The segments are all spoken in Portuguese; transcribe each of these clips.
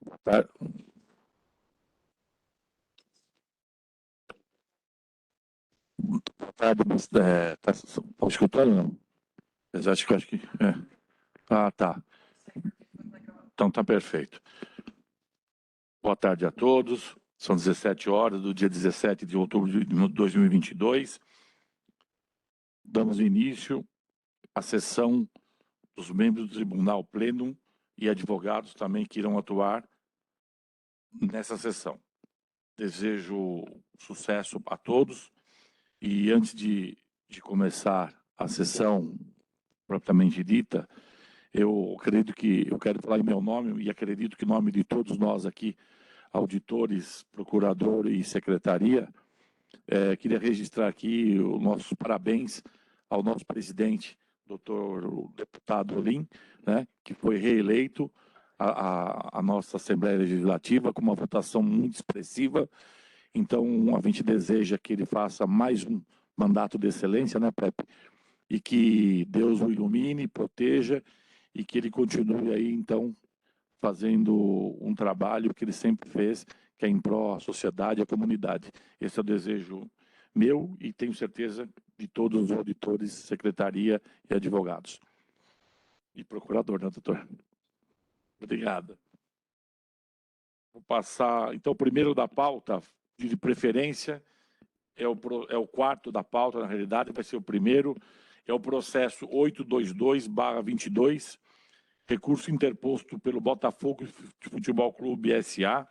Boa tarde, tá escutando, não? Mas acho que... Ah, tá. Então tá perfeito. Boa tarde a todos. São 17 horas do dia 17 de outubro de 2022. Damos início à sessão dos membros do Tribunal Pleno e advogados também que irão atuar nessa sessão. Desejo sucesso a todos e antes de começar a sessão propriamente dita, eu quero falar em meu nome e acredito que em nome de todos nós aqui, auditores, procurador e secretaria, queria registrar aqui os nossos parabéns ao nosso presidente, doutor deputado Olim, né, que foi reeleito à nossa Assembleia Legislativa com uma votação muito expressiva. Então, a gente deseja que ele faça mais um mandato de excelência, né, Pepe? E que Deus o ilumine, proteja e que ele continue aí, então, fazendo um trabalho que ele sempre fez, que é em pró à sociedade e à comunidade. Esse é o desejo meu e tenho certeza de todos os auditores, secretaria e advogados. E procurador, né, doutor? Obrigado. Vou passar, então, o primeiro da pauta, de preferência, é o quarto da pauta, na realidade, vai ser o primeiro, é o processo 822/22, recurso interposto pelo Botafogo Futebol Clube S.A.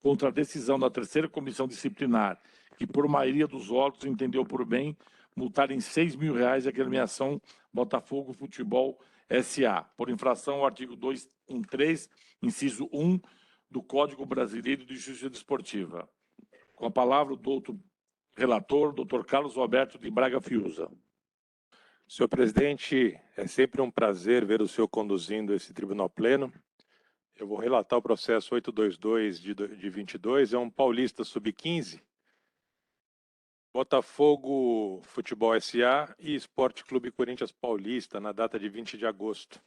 contra a decisão da terceira comissão disciplinar, que por maioria dos votos entendeu por bem multar em R$6 mil a agremiação Botafogo Futebol S.A., por infração ao artigo 213, inciso 1 do Código Brasileiro de Justiça Desportiva. Com a palavra o doutor relator, doutor Carlos Roberto de Braga Fiuza. Senhor presidente, é sempre um prazer ver o senhor conduzindo esse tribunal pleno. Eu vou relatar o processo 822 de 22, é um paulista sub-15, Botafogo Futebol S.A. e Esporte Clube Corinthians Paulista, na data de 20 de agosto.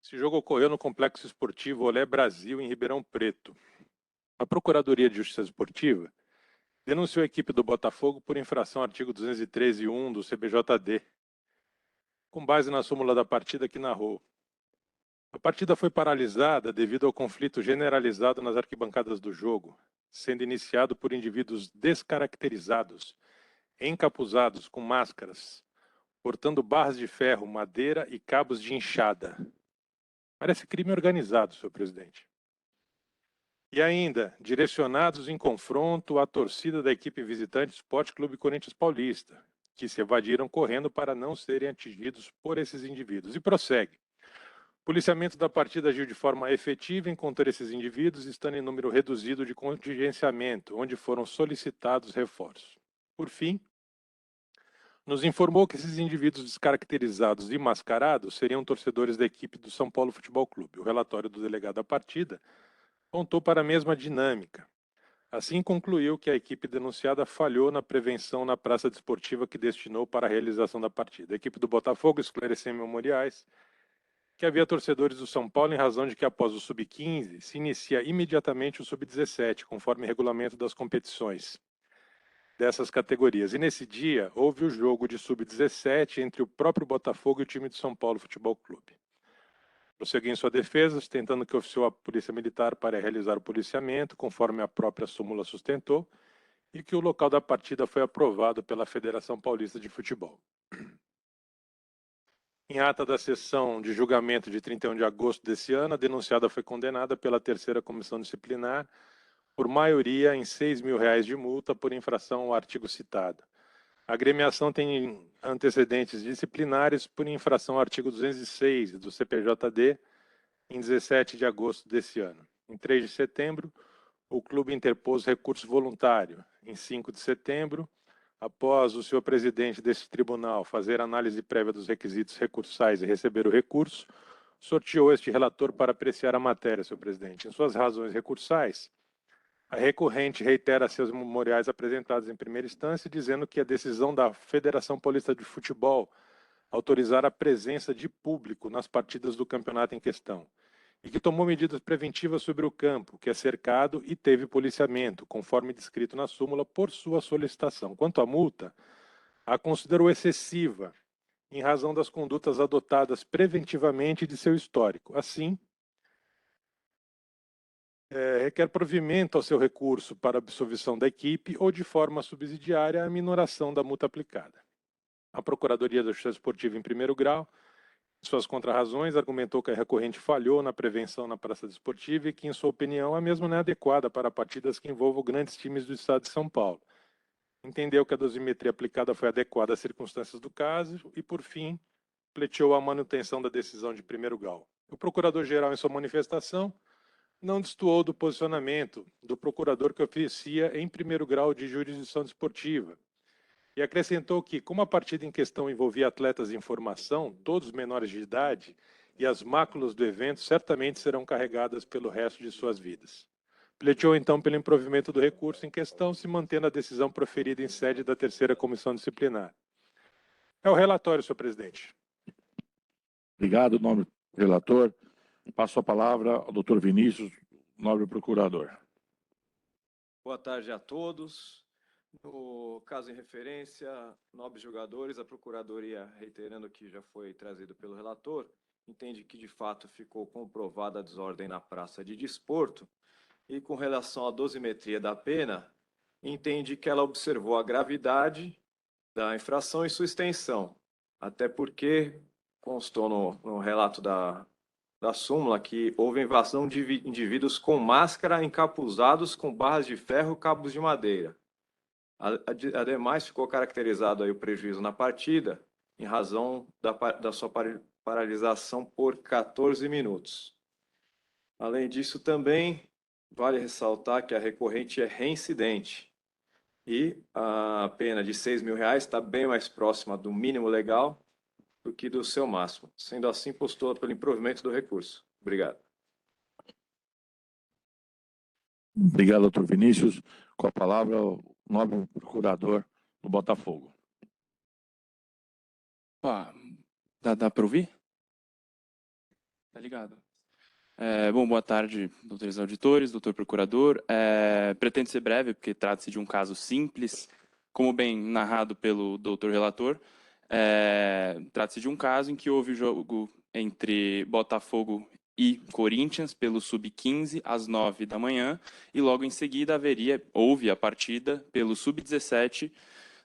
Esse jogo ocorreu no Complexo Esportivo Olé Brasil, em Ribeirão Preto. A Procuradoria de Justiça Desportiva denunciou a equipe do Botafogo por infração ao artigo 213.1 do CBJD, com base na súmula da partida que narrou. A partida foi paralisada devido ao conflito generalizado nas arquibancadas do jogo, sendo iniciado por indivíduos descaracterizados, encapuzados com máscaras, portando barras de ferro, madeira e cabos de enxada. Parece crime organizado, senhor presidente. E ainda, direcionados em confronto à torcida da equipe visitante Esporte Clube Corinthians Paulista, que se evadiram correndo para não serem atingidos por esses indivíduos. E prossegue. O policiamento da partida agiu de forma efetiva em conter esses indivíduos, estando em número reduzido de contingenciamento, onde foram solicitados reforços. Por fim, nos informou que esses indivíduos descaracterizados e mascarados seriam torcedores da equipe do São Paulo Futebol Clube. O relatório do delegado da partida apontou para a mesma dinâmica. Assim, concluiu que a equipe denunciada falhou na prevenção na praça desportiva que destinou para a realização da partida. A equipe do Botafogo esclareceu em memoriais que havia torcedores do São Paulo em razão de que após o Sub-15 se inicia imediatamente o Sub-17, conforme o regulamento das competições dessas categorias. E nesse dia houve o jogo de Sub-17 entre o próprio Botafogo e o time do São Paulo Futebol Clube. Prosseguiu em sua defesa, tentando que oficiou a Polícia Militar para realizar o policiamento, conforme a própria súmula sustentou, e que o local da partida foi aprovado pela Federação Paulista de Futebol. Em ata da sessão de julgamento de 31 de agosto desse ano, a denunciada foi condenada pela terceira comissão disciplinar por maioria em R$6 mil de multa por infração ao artigo citado. A agremiação tem antecedentes disciplinares por infração ao artigo 206 do CPJD em 17 de agosto desse ano. Em 3 de setembro, o clube interpôs recurso voluntário. Em 5 de setembro, após o senhor presidente desse tribunal fazer análise prévia dos requisitos recursais e receber o recurso, sorteou este relator para apreciar a matéria, senhor presidente. Em suas razões recursais, a recorrente reitera seus memoriais apresentados em primeira instância, dizendo que a decisão da Federação Paulista de Futebol autorizar a presença de público nas partidas do campeonato em questão, e que tomou medidas preventivas sobre o campo, que é cercado e teve policiamento, conforme descrito na súmula, por sua solicitação. Quanto à multa, a considerou excessiva, em razão das condutas adotadas preventivamente de seu histórico. Assim, requer provimento ao seu recurso para absolvição da equipe ou, de forma subsidiária, a minoração da multa aplicada. A Procuradoria da Justiça Esportiva em primeiro grau, em suas contrarrazões, argumentou que a recorrente falhou na prevenção na praça desportiva e que, em sua opinião, a mesma não é adequada para partidas que envolvam grandes times do estado de São Paulo. Entendeu que a dosimetria aplicada foi adequada às circunstâncias do caso e, por fim, pleiteou a manutenção da decisão de primeiro grau. O procurador-geral, em sua manifestação, não destoou do posicionamento do procurador que oficia em primeiro grau de jurisdição desportiva e acrescentou que, como a partida em questão envolvia atletas em formação, todos menores de idade, e as máculas do evento certamente serão carregadas pelo resto de suas vidas. Pleiteou então pelo improvimento do recurso em questão, se mantendo a decisão proferida em sede da terceira comissão disciplinar. É o relatório, senhor presidente. Obrigado, nobre relator. Passo a palavra ao doutor Vinícius, nobre procurador. Boa tarde a todos. No caso em referência, nobres jogadores, a Procuradoria, reiterando o que já foi trazido pelo relator, entende que, de fato, ficou comprovada a desordem na praça de desporto e, com relação à dosimetria da pena, entende que ela observou a gravidade da infração e sua extensão, até porque constou no relato da súmula que houve invasão de indivíduos com máscara encapuzados com barras de ferro e cabos de madeira. Ademais, ficou caracterizado aí o prejuízo na partida em razão da sua paralisação por 14 minutos. Além disso, também vale ressaltar que a recorrente é reincidente e a pena de R$6.000 está bem mais próxima do mínimo legal do que do seu máximo. Sendo assim, postou pelo improvimento do recurso. Obrigado. Obrigado, doutor Vinícius. Com a palavra, o nobre procurador do Botafogo. Dá para ouvir? Tá ligado? Bom, boa tarde, doutores auditores, doutor procurador. Pretendo ser breve, porque trata-se de um caso simples, como bem narrado pelo doutor relator. Trata-se de um caso em que houve o jogo entre Botafogo e Corinthians pelo Sub-15 às 9 da manhã e logo em seguida houve a partida pelo Sub-17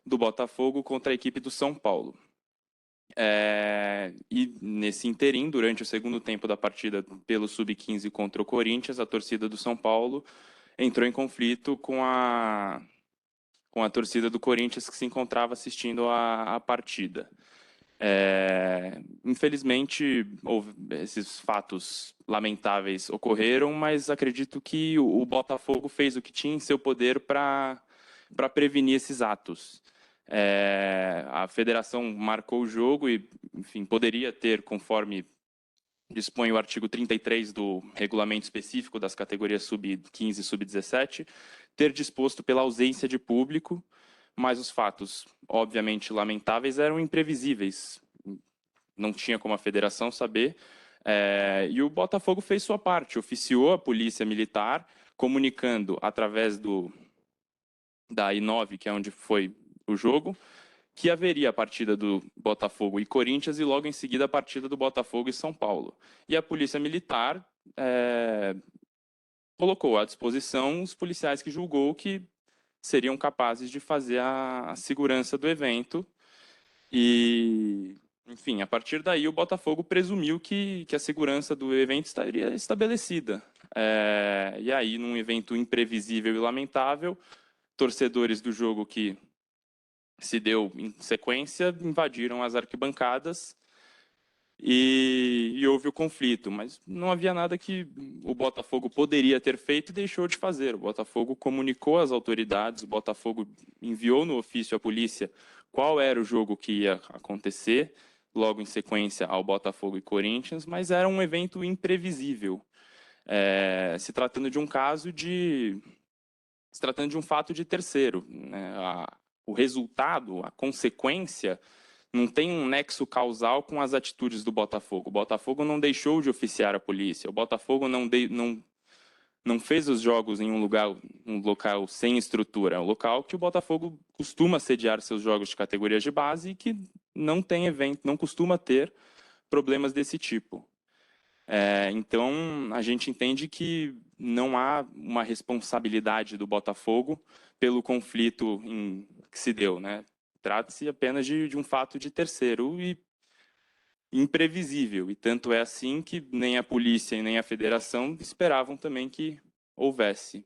do Botafogo contra a equipe do São Paulo. E nesse interim, durante o segundo tempo da partida pelo Sub-15 contra o Corinthians, a torcida do São Paulo entrou em conflito com a torcida do Corinthians que se encontrava assistindo a partida. Infelizmente, esses fatos lamentáveis ocorreram, mas acredito que o Botafogo fez o que tinha em seu poder para prevenir esses atos. A federação marcou o jogo e, enfim, poderia ter, conforme dispõe o artigo 33 do regulamento específico das categorias sub-15 e sub-17, ter disposto pela ausência de público, mas os fatos, obviamente lamentáveis, eram imprevisíveis. Não tinha como a federação saber. E o Botafogo fez sua parte, oficiou a polícia militar, comunicando através da I9, que é onde foi o jogo, que haveria a partida do Botafogo e Corinthians e logo em seguida a partida do Botafogo e São Paulo. E a polícia militar colocou à disposição os policiais que julgou que seriam capazes de fazer a segurança do evento. E, enfim, a partir daí o Botafogo presumiu que a segurança do evento estaria estabelecida. E aí, num evento imprevisível e lamentável, torcedores do jogo que se deu em sequência invadiram as arquibancadas e houve o conflito, mas não havia nada que o Botafogo poderia ter feito e deixou de fazer. O Botafogo comunicou às autoridades, o Botafogo enviou no ofício à polícia qual era o jogo que ia acontecer, logo em sequência ao Botafogo e Corinthians, mas era um evento imprevisível. Se tratando de um fato de terceiro, né? O resultado, a consequência, não tem um nexo causal com as atitudes do Botafogo. O Botafogo não deixou de oficiar a polícia. O Botafogo não fez os jogos em um local sem estrutura. É um local que o Botafogo costuma sediar seus jogos de categorias de base e que não tem evento, não costuma ter problemas desse tipo. Então, a gente entende que não há uma responsabilidade do Botafogo pelo conflito que se deu, né? Trata-se apenas de um fato de terceiro e imprevisível. E tanto é assim que nem a polícia e nem a federação esperavam também que houvesse.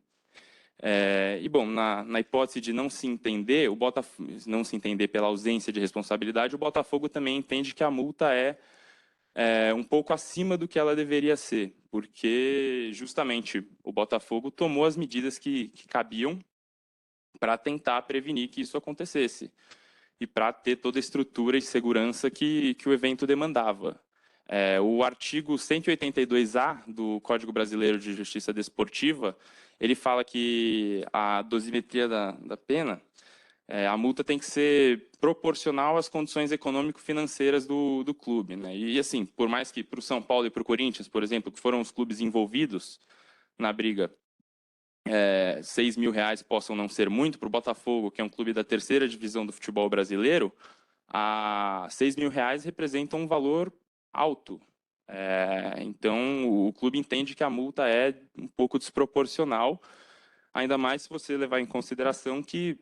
Bom, na hipótese de não se entender, não se entender pela ausência de responsabilidade, o Botafogo também entende que a multa é um pouco acima do que ela deveria ser, porque justamente o Botafogo tomou as medidas que cabiam para tentar prevenir que isso acontecesse e para ter toda a estrutura e segurança que o evento demandava. O artigo 182A do Código Brasileiro de Justiça Desportiva, ele fala que a dosimetria da pena, a multa tem que ser proporcional às condições econômico-financeiras do clube, né? E assim, por mais que para o São Paulo e para o Corinthians, por exemplo, que foram os clubes envolvidos na briga, R$6.000 possam não ser muito, para o Botafogo, que é um clube da terceira divisão do futebol brasileiro, R$6.000 representam um valor alto. Então, o clube entende que a multa é um pouco desproporcional, ainda mais se você levar em consideração que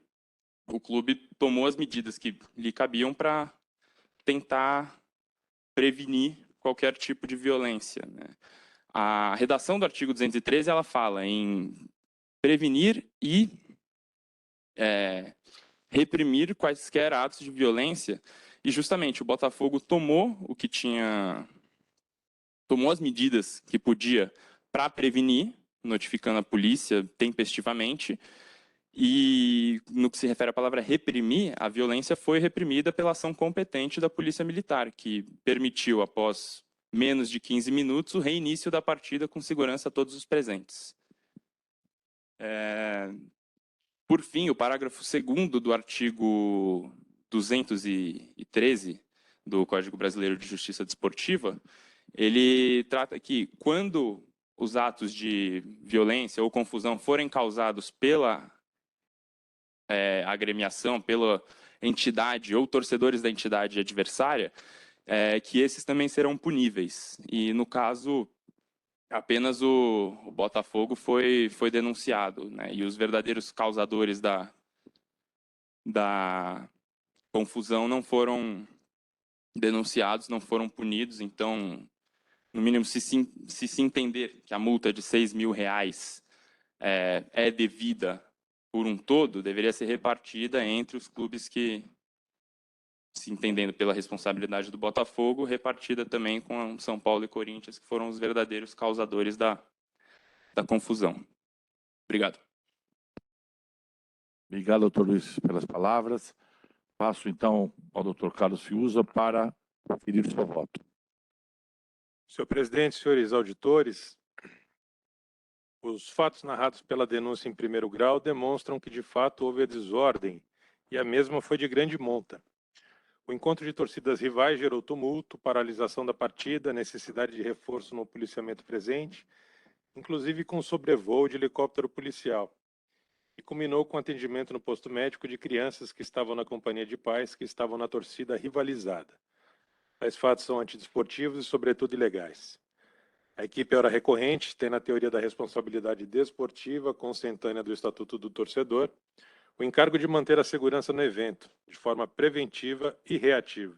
o clube tomou as medidas que lhe cabiam para tentar prevenir qualquer tipo de violência, né? A redação do artigo 213, ela fala em prevenir e reprimir quaisquer atos de violência, e justamente o Botafogo tomou as medidas que podia para prevenir, notificando a polícia tempestivamente, e no que se refere à palavra reprimir, a violência foi reprimida pela ação competente da Polícia Militar, que permitiu, após menos de 15 minutos, o reinício da partida com segurança a todos os presentes. Por fim, o parágrafo 2º do artigo 213 do Código Brasileiro de Justiça Desportiva, ele trata que quando os atos de violência ou confusão forem causados pela agremiação, pela entidade ou torcedores da entidade adversária, que esses também serão puníveis. E, no caso, apenas o Botafogo foi denunciado, né? E os verdadeiros causadores da confusão não foram denunciados, não foram punidos. Então, no mínimo, se entender que a multa de R$6.000 é devida por um todo, deveria ser repartida entre os clubes que, se entendendo pela responsabilidade do Botafogo, repartida também com São Paulo e Corinthians, que foram os verdadeiros causadores da confusão. Obrigado. Obrigado, doutor Luiz, pelas palavras. Passo, então, ao doutor Carlos Fiuza para proferir seu voto. Senhor presidente, senhores auditores, os fatos narrados pela denúncia em primeiro grau demonstram que, de fato, houve a desordem e a mesma foi de grande monta. O encontro de torcidas rivais gerou tumulto, paralisação da partida, necessidade de reforço no policiamento presente, inclusive com sobrevoo de helicóptero policial, e culminou com atendimento no posto médico de crianças que estavam na companhia de pais que estavam na torcida rivalizada. Tais fatos são antidesportivos e, sobretudo, ilegais. A equipe era recorrente, tem na teoria da responsabilidade desportiva, consentânea do Estatuto do Torcedor, o encargo de manter a segurança no evento, de forma preventiva e reativa.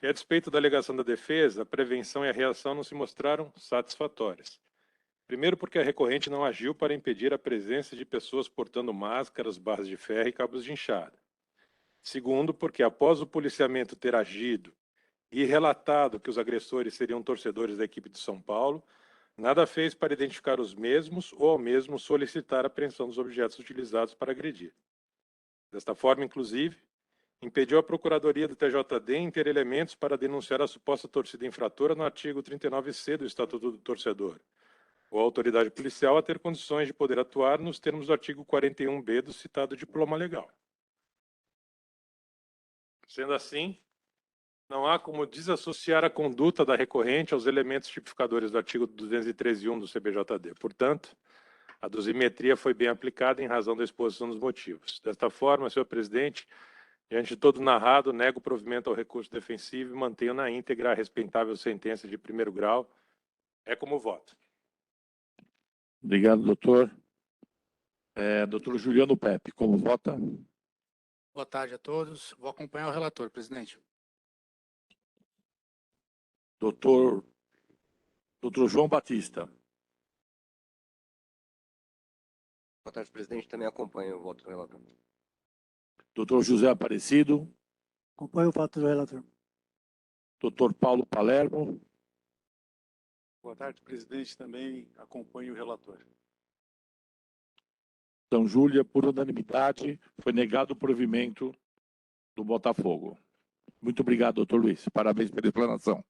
E a despeito da alegação da defesa, a prevenção e a reação não se mostraram satisfatórias. Primeiro, porque a recorrente não agiu para impedir a presença de pessoas portando máscaras, barras de ferro e cabos de enxada. Segundo, porque após o policiamento ter agido e relatado que os agressores seriam torcedores da equipe de São Paulo, nada fez para identificar os mesmos ou ao mesmo solicitar a apreensão dos objetos utilizados para agredir. Desta forma, inclusive, impediu a Procuradoria do TJD em ter elementos para denunciar a suposta torcida infratora no artigo 39C do Estatuto do Torcedor, ou a autoridade policial a ter condições de poder atuar nos termos do artigo 41B do citado diploma legal. Sendo assim, Não há como desassociar a conduta da recorrente aos elementos tipificadores do artigo 213.1 do CBJD. Portanto, a dosimetria foi bem aplicada em razão da exposição dos motivos. Desta forma, senhor presidente, diante de todo narrado, nego o provimento ao recurso defensivo e mantenho na íntegra a respeitável sentença de primeiro grau. É como voto. Obrigado, doutor. Doutor Juliano Pepe, como vota? Boa tarde a todos. Vou acompanhar o relator, presidente. Doutor João Batista. Boa tarde, presidente. Também acompanho o voto do relator. Doutor José Aparecido. Acompanho o voto do relator. Doutor Paulo Palermo. Boa tarde, presidente. Também acompanho o relator. São Júlia, por unanimidade, foi negado o provimento do Botafogo. Muito obrigado, doutor Luiz. Parabéns pela explanação.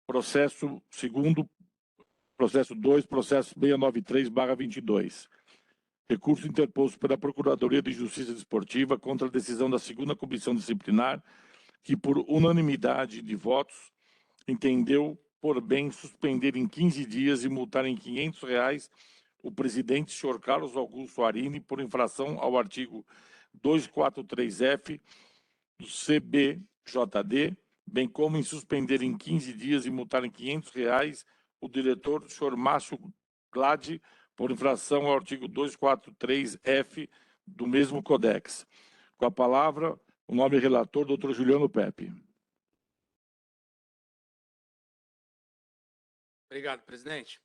Processo 2, processo 693/22. Recurso interposto pela Procuradoria de Justiça Desportiva contra a decisão da 2ª Comissão Disciplinar, que, por unanimidade de votos, entendeu por bem suspender em 15 dias e multar em R$500 o presidente, senhor Carlos Augusto Arini, por infração ao artigo 243-F do CBJD, bem como em suspender em 15 dias e multar em R$500 o diretor, senhor Márcio Glade, por infração ao artigo 243-F do mesmo Codex. Com a palavra, o nome relator, doutor Juliano Pepe. Obrigado, presidente.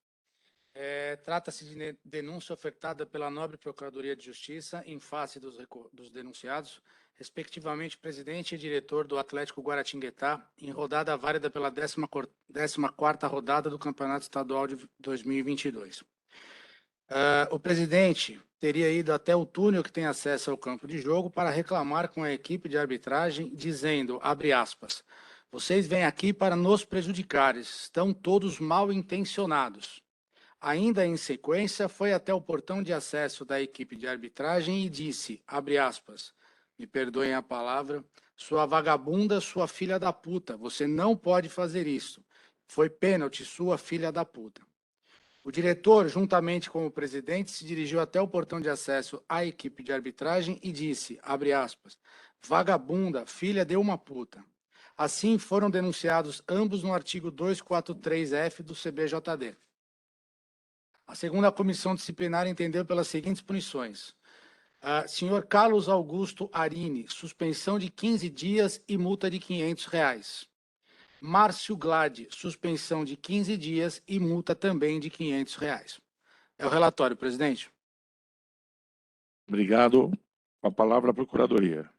Trata-se de denúncia ofertada pela Nobre Procuradoria de Justiça em face dos denunciados, respectivamente presidente e diretor do Atlético Guaratinguetá, em rodada válida pela 14ª rodada do Campeonato Estadual de 2022. O presidente teria ido até o túnel que tem acesso ao campo de jogo para reclamar com a equipe de arbitragem, dizendo, abre aspas, vocês vêm aqui para nos prejudicar, estão todos mal intencionados. Ainda em sequência, foi até o portão de acesso da equipe de arbitragem e disse, abre aspas, me perdoem a palavra, sua vagabunda, sua filha da puta, você não pode fazer isso. Foi pênalti, sua filha da puta. O diretor, juntamente com o presidente, se dirigiu até o portão de acesso à equipe de arbitragem e disse, abre aspas, vagabunda, filha de uma puta. Assim, foram denunciados ambos no artigo 243-F do CBJD. A 2ª Comissão Disciplinar entendeu pelas seguintes punições. Senhor Carlos Augusto Arini, suspensão de 15 dias e multa de R$500. Márcio Glade, suspensão de 15 dias e multa também de R$500. É o relatório, presidente. Obrigado. Com a palavra, a Procuradoria.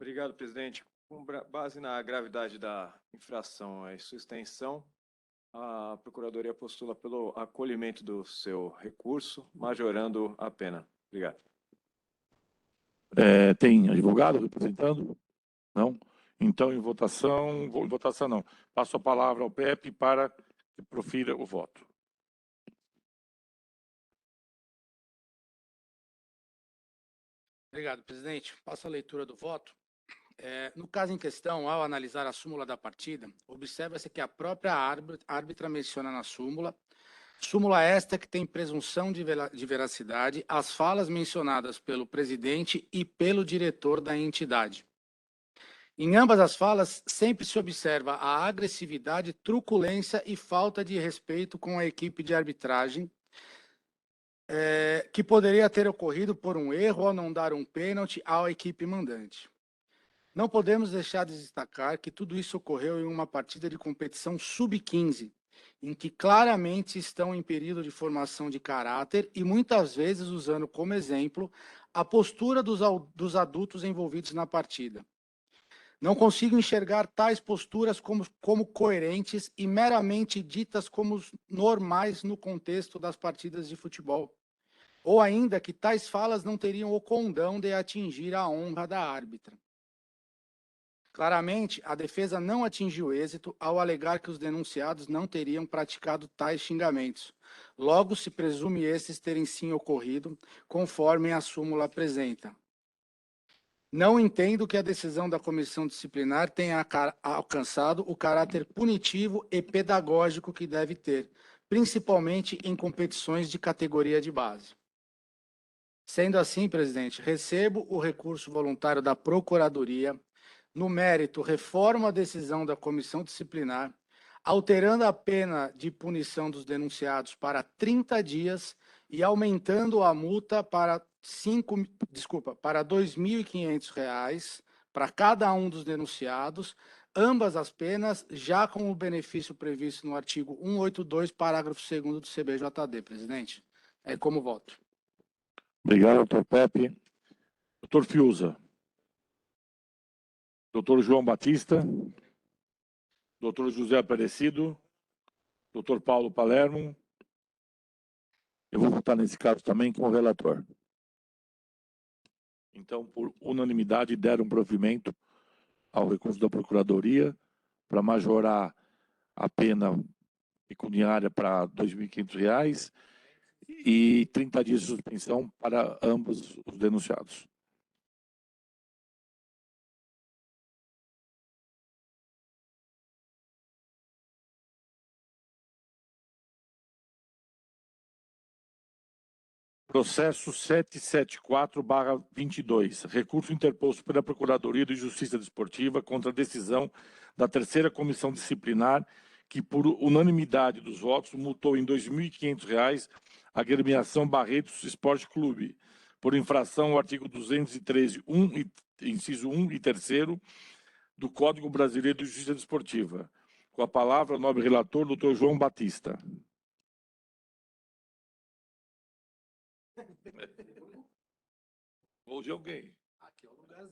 Obrigado, presidente. Com base na gravidade da infração e sua extensão, a Procuradoria postula pelo acolhimento do seu recurso, majorando a pena. Obrigado. Tem advogado representando? Não? Então, em votação não. Passo a palavra ao Pepe para que profira o voto. Obrigado, presidente. Passo a leitura do voto. No caso em questão, ao analisar a súmula da partida, observa-se que a própria árbitra menciona na súmula esta que tem presunção de veracidade, as falas mencionadas pelo presidente e pelo diretor da entidade. Em ambas as falas, sempre se observa a agressividade, truculência e falta de respeito com a equipe de arbitragem, que poderia ter ocorrido por um erro ao não dar um pênalti à equipe mandante. Não podemos deixar de destacar que tudo isso ocorreu em uma partida de competição sub-15, em que claramente estão em período de formação de caráter e muitas vezes usando como exemplo a postura dos adultos envolvidos na partida. Não consigo enxergar tais posturas como coerentes e meramente ditas como normais no contexto das partidas de futebol. Ou ainda que tais falas não teriam o condão de atingir a honra da árbitra. Claramente, a defesa não atingiu êxito ao alegar que os denunciados não teriam praticado tais xingamentos. Logo, se presume esses terem sim ocorrido, conforme a súmula apresenta. Não entendo que a decisão da comissão disciplinar tenha alcançado o caráter punitivo e pedagógico que deve ter, principalmente em competições de categoria de base. Sendo assim, presidente, recebo o recurso voluntário da Procuradoria. No mérito, reformo a decisão da comissão disciplinar, alterando a pena de punição dos denunciados para 30 dias e aumentando a multa para para R$ 2.500 para cada um dos denunciados, ambas as penas, já com o benefício previsto no artigo 182, parágrafo 2º do CBJD, presidente. É como voto. Obrigado, doutor Pepe. Doutor Fiuza. Doutor João Batista. Doutor José Aparecido. Doutor Paulo Palermo. Eu vou votar nesse caso também como relator. Então, por unanimidade, deram provimento ao recurso da Procuradoria para majorar a pena pecuniária para R$ 2.500 e 30 dias de suspensão para ambos os denunciados. Processo 774/22. Recurso interposto pela Procuradoria de Justiça Desportiva contra a decisão da terceira comissão disciplinar que, por unanimidade dos votos, multou em R$ 2.500 a agremiação Barretos Esporte Clube, por infração ao artigo 213, inciso 1 e 3º do Código Brasileiro de Justiça Desportiva. Com a palavra, o nobre relator, doutor João Batista. Ou de alguém. Aqui é o lugar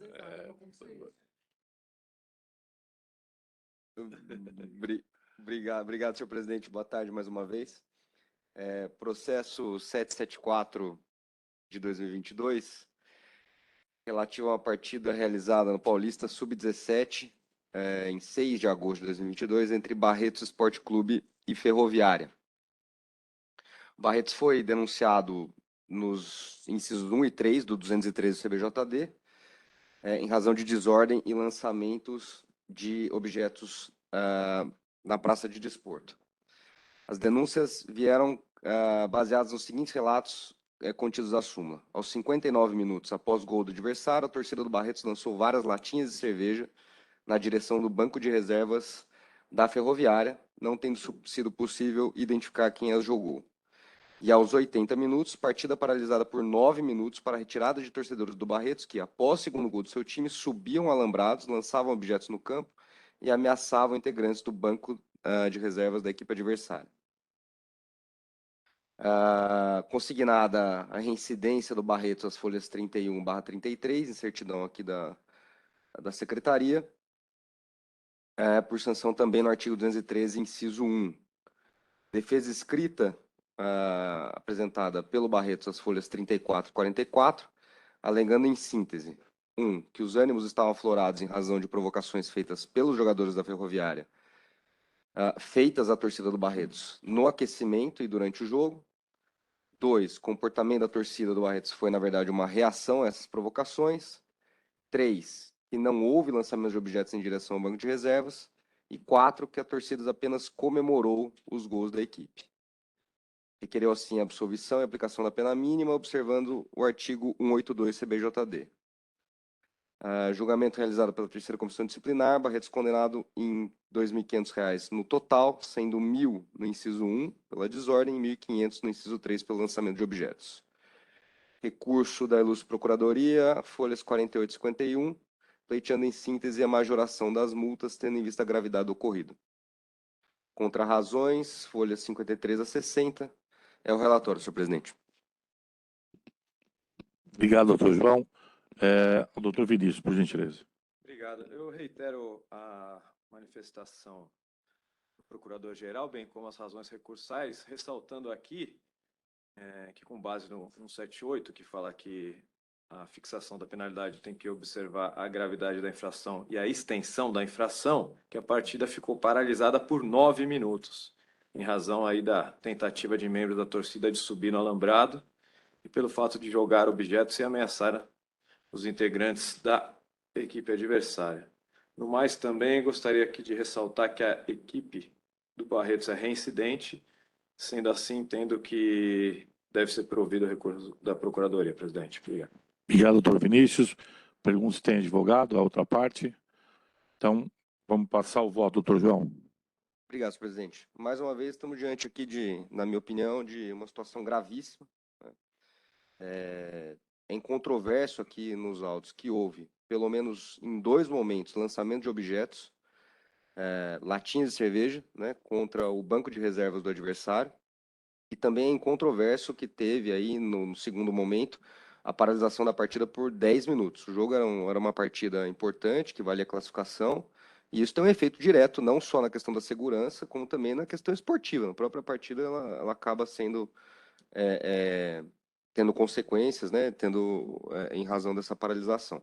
Obrigado, senhor presidente. Boa tarde mais uma vez. Processo 774 de 2022, relativo a uma partida realizada no Paulista Sub-17, em 6 de agosto de 2022, entre Barretos Esporte Clube e Ferroviária. Barretos foi denunciado nos incisos 1 e 3 do 213 do CBJD, em razão de desordem e lançamentos de objetos na praça de desporto. As denúncias vieram baseadas nos seguintes relatos contidos na súmula. Aos 59 minutos após o gol do adversário, a torcida do Barretos lançou várias latinhas de cerveja na direção do banco de reservas da Ferroviária, não tendo sido possível identificar quem as jogou. E aos 80 minutos, partida paralisada por 9 minutos para a retirada de torcedores do Barretos, que, após o segundo gol do seu time, subiam alambrados, lançavam objetos no campo e ameaçavam integrantes do banco de reservas da equipe adversária. Consignada a reincidência do Barretos às folhas 31/33, em certidão aqui da Secretaria, por sanção também no artigo 213, inciso 1. Defesa escrita apresentada pelo Barretos às folhas 34 e 44, alegando em síntese: 1. Que os ânimos estavam aflorados em razão de provocações feitas pelos jogadores da Ferroviária, feitas à torcida do Barretos no aquecimento e durante o jogo. 2. Comportamento da torcida do Barretos foi, na verdade, uma reação a essas provocações. 3. Que não houve lançamento de objetos em direção ao banco de reservas. E 4. Que a torcida apenas comemorou os gols da equipe. Requereu, assim, a absolvição e aplicação da pena mínima, observando o artigo 182 CBJD. Julgamento realizado pela terceira comissão disciplinar, Barretos condenado em R$ 2.500 no total, sendo 1.000 no inciso 1 pela desordem e 1.500 no inciso 3 pelo lançamento de objetos. Recurso da Ilustre Procuradoria, folhas 48 e 51, pleiteando em síntese a majoração das multas, tendo em vista a gravidade do ocorrido. Contrarrazões, folhas 53 a 60. É o relatório, senhor presidente. Obrigado, doutor João. O doutor Vinícius, por gentileza. Obrigado. Eu reitero a manifestação do Procurador-Geral, bem como as razões recursais, ressaltando aqui que, com base no 178, que fala que a fixação da penalidade tem que observar a gravidade da infração e a extensão da infração, que a partida ficou paralisada por 9 minutos, em razão aí da tentativa de membros da torcida de subir no alambrado e pelo fato de jogar objetos e ameaçar os integrantes da equipe adversária. No mais, também gostaria aqui de ressaltar que a equipe do Barretos é reincidente, sendo assim, entendo que deve ser provido o recurso da Procuradoria, presidente. Obrigado. Obrigado, doutor Vinícius. Pergunta se tem advogado, a outra parte. Então, vamos passar o voto, doutor João. Obrigado, senhor presidente. Mais uma vez, estamos diante aqui na minha opinião, de uma situação gravíssima, né? É incontroverso aqui nos autos que houve, pelo menos em 2 momentos, lançamento de objetos, latinhas de cerveja, né, contra o banco de reservas do adversário. E também é incontroverso que teve aí, no segundo momento, a paralisação da partida por 10 minutos. O jogo era uma partida importante, que valia a classificação, e isso tem um efeito direto, não só na questão da segurança, como também na questão esportiva. Na própria partida, ela acaba sendo, tendo consequências, né, em razão dessa paralisação.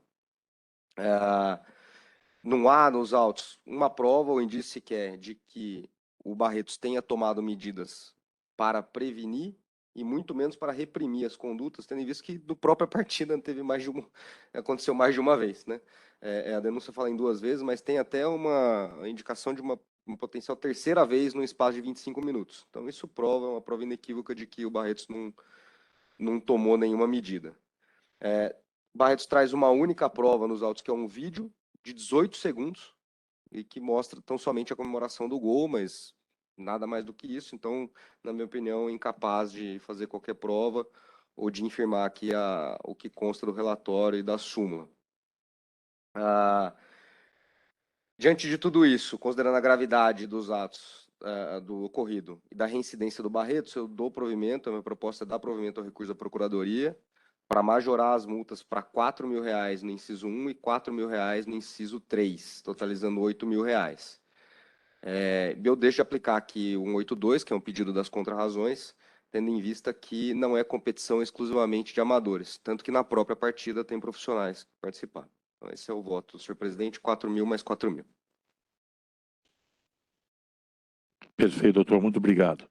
Não há nos autos uma prova ou indício sequer de que o Barretos tenha tomado medidas para prevenir e muito menos para reprimir as condutas, tendo em vista que do própria partida aconteceu mais de uma vez, né? A denúncia fala em 2 vezes, mas tem até uma indicação de uma potencial terceira vez no espaço de 25 minutos. Então isso prova, uma prova inequívoca de que o Barretos não tomou nenhuma medida. Barretos traz uma única prova nos autos, que é um vídeo de 18 segundos, e que mostra tão somente a comemoração do gol, mas nada mais do que isso. Então, na minha opinião, incapaz de fazer qualquer prova ou de infirmar aqui o que consta do relatório e da súmula. Diante de tudo isso, considerando a gravidade dos atos do ocorrido e da reincidência do Barretos, eu dou provimento, a minha proposta é dar provimento ao recurso da Procuradoria para majorar as multas para R$ 4.000 no inciso 1 e R$ 4.000 no inciso 3, totalizando R$ 8.000. Eu deixo de aplicar aqui o 182, que é um pedido das contrarrazões, tendo em vista que não é competição exclusivamente de amadores, tanto que na própria partida tem profissionais que participaram. Então, esse é o voto, senhor presidente, 4.000 mais 4.000. Perfeito, doutor, muito obrigado.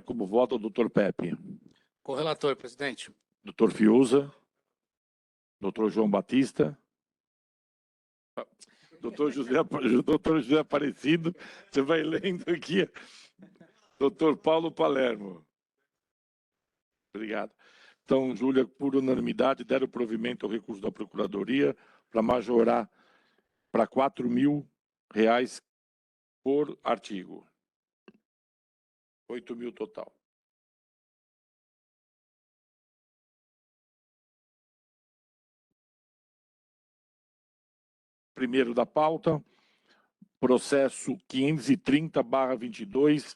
Como vota o doutor Pepe? Correlator, presidente. Doutor Fiuza? Doutor João Batista? Doutor José Aparecido? Você vai lendo aqui. Doutor Paulo Palermo? Obrigado. Então, Júlia, por unanimidade, deram provimento ao recurso da Procuradoria para majorar para R$ 4.000 por artigo. 8.000 total. Primeiro da pauta, processo 530/22,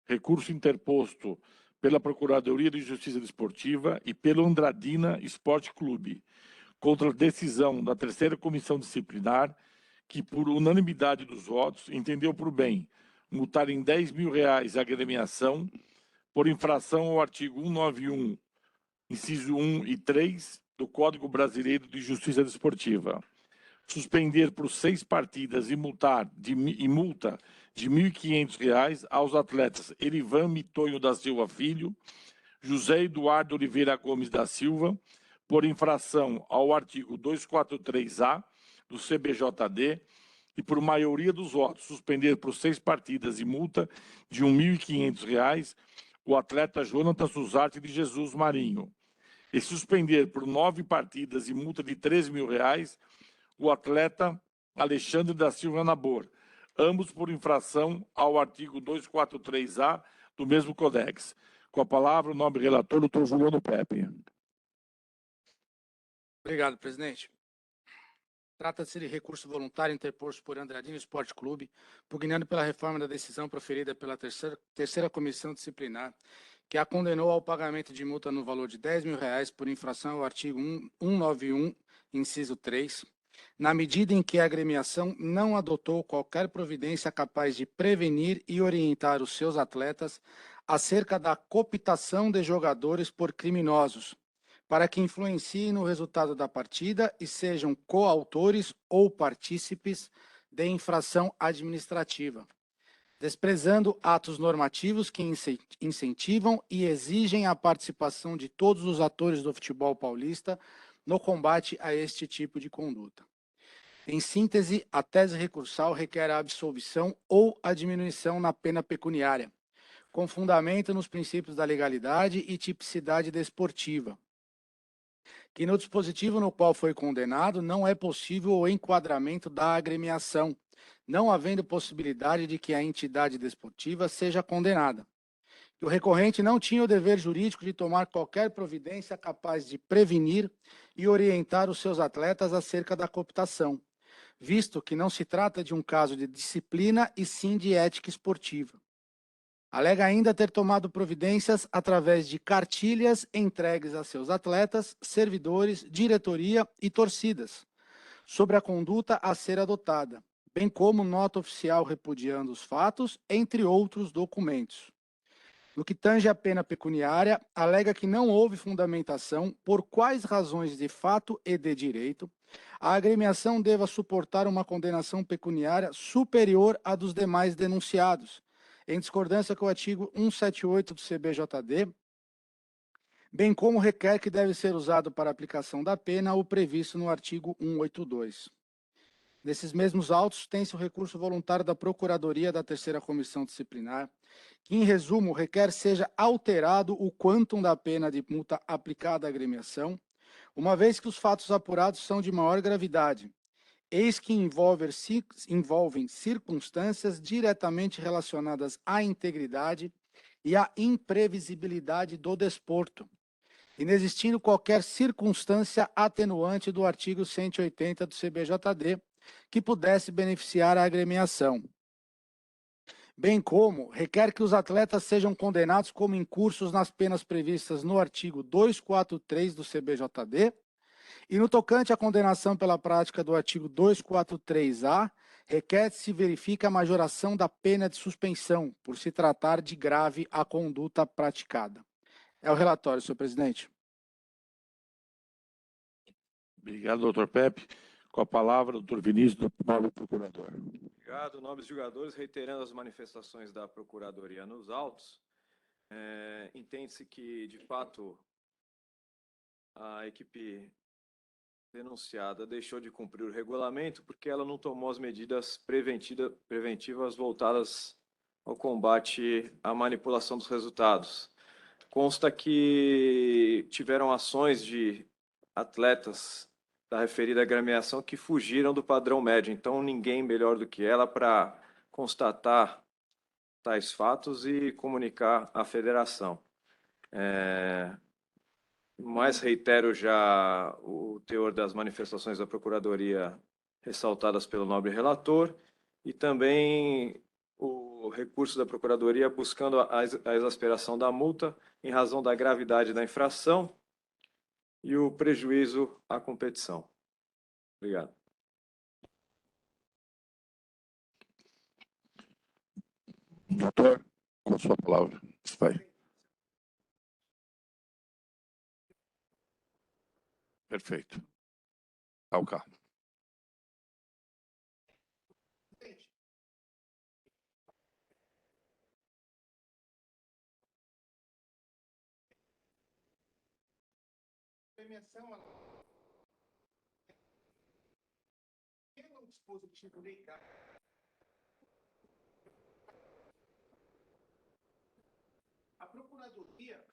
recurso interposto pela Procuradoria de Justiça Desportiva e pelo Andradina Esporte Clube, contra a decisão da terceira comissão disciplinar, que, por unanimidade dos votos, entendeu por bem multar em R$ 10.000 a agremiação por infração ao artigo 191, inciso 1 e 3 do Código Brasileiro de Justiça Desportiva. Suspender por 6 partidas e multa de R$ 1.500 aos atletas Erivan Mitonho da Silva Filho, José Eduardo Oliveira Gomes da Silva, por infração ao artigo 243-A do CBJD e, por maioria dos votos, suspender por 6 partidas e multa de R$ 1.500 o atleta Jonathan Suzarte de Jesus Marinho, e suspender por 9 partidas e multa de R$ 3.000 o atleta Alexandre da Silva Nabor, ambos por infração ao artigo 243-A do mesmo Codex. Com a palavra, o nobre relator, doutor Juliano Pepe. Obrigado, presidente. Trata-se de recurso voluntário interposto por Andradina Esporte Clube, pugnando pela reforma da decisão proferida pela terceira comissão disciplinar, que a condenou ao pagamento de multa no valor de R$ 10.000 por infração ao artigo 191, inciso 3, na medida em que a agremiação não adotou qualquer providência capaz de prevenir e orientar os seus atletas acerca da cooptação de jogadores por criminosos, para que influenciem no resultado da partida e sejam coautores ou partícipes de infração administrativa, desprezando atos normativos que incentivam e exigem a participação de todos os atores do futebol paulista no combate a este tipo de conduta. Em síntese, a tese recursal requer a absolvição ou a diminuição na pena pecuniária, com fundamento nos princípios da legalidade e tipicidade desportiva, que no dispositivo no qual foi condenado não é possível o enquadramento da agremiação, não havendo possibilidade de que a entidade desportiva seja condenada. Que o recorrente não tinha o dever jurídico de tomar qualquer providência capaz de prevenir e orientar os seus atletas acerca da cooptação, visto que não se trata de um caso de disciplina e sim de ética esportiva. Alega ainda ter tomado providências através de cartilhas entregues a seus atletas, servidores, diretoria e torcidas, sobre a conduta a ser adotada, bem como nota oficial repudiando os fatos, entre outros documentos. No que tange à pena pecuniária, alega que não houve fundamentação por quais razões de fato e de direito a agremiação deva suportar uma condenação pecuniária superior à dos demais denunciados, em discordância com o artigo 178 do CBJD, bem como requer que deve ser usado para aplicação da pena o previsto no artigo 182. Nesses mesmos autos, tem-se o recurso voluntário da Procuradoria da Terceira Comissão Disciplinar, que, em resumo, requer seja alterado o quantum da pena de multa aplicada à agremiação, uma vez que os fatos apurados são de maior gravidade, eis que envolvem circunstâncias diretamente relacionadas à integridade e à imprevisibilidade do desporto, inexistindo qualquer circunstância atenuante do artigo 180 do CBJD que pudesse beneficiar a agremiação. Bem como requer que os atletas sejam condenados como incursos nas penas previstas no artigo 243 do CBJD e no tocante à condenação pela prática do artigo 243-A, requer-se verifique a majoração da pena de suspensão, por se tratar de grave a conduta praticada. É o relatório, senhor presidente. Obrigado, doutor Pepe. Com a palavra, doutor Vinícius, novo procurador. Obrigado, nobres jogadores. Reiterando as manifestações da Procuradoria nos autos, entende-se que, de fato, a equipe denunciada deixou de cumprir o regulamento porque ela não tomou as medidas preventivas voltadas ao combate à manipulação dos resultados. Consta que tiveram ações de atletas da referida agremiação que fugiram do padrão médio, então ninguém melhor do que ela para constatar tais fatos e comunicar à federação. Mas reitero já o teor das manifestações da Procuradoria ressaltadas pelo nobre relator e também o recurso da Procuradoria buscando a exasperação da multa em razão da gravidade da infração e o prejuízo à competição. Obrigado. Doutor, com a sua palavra. Vai. Perfeito. Alca. A Procuradoria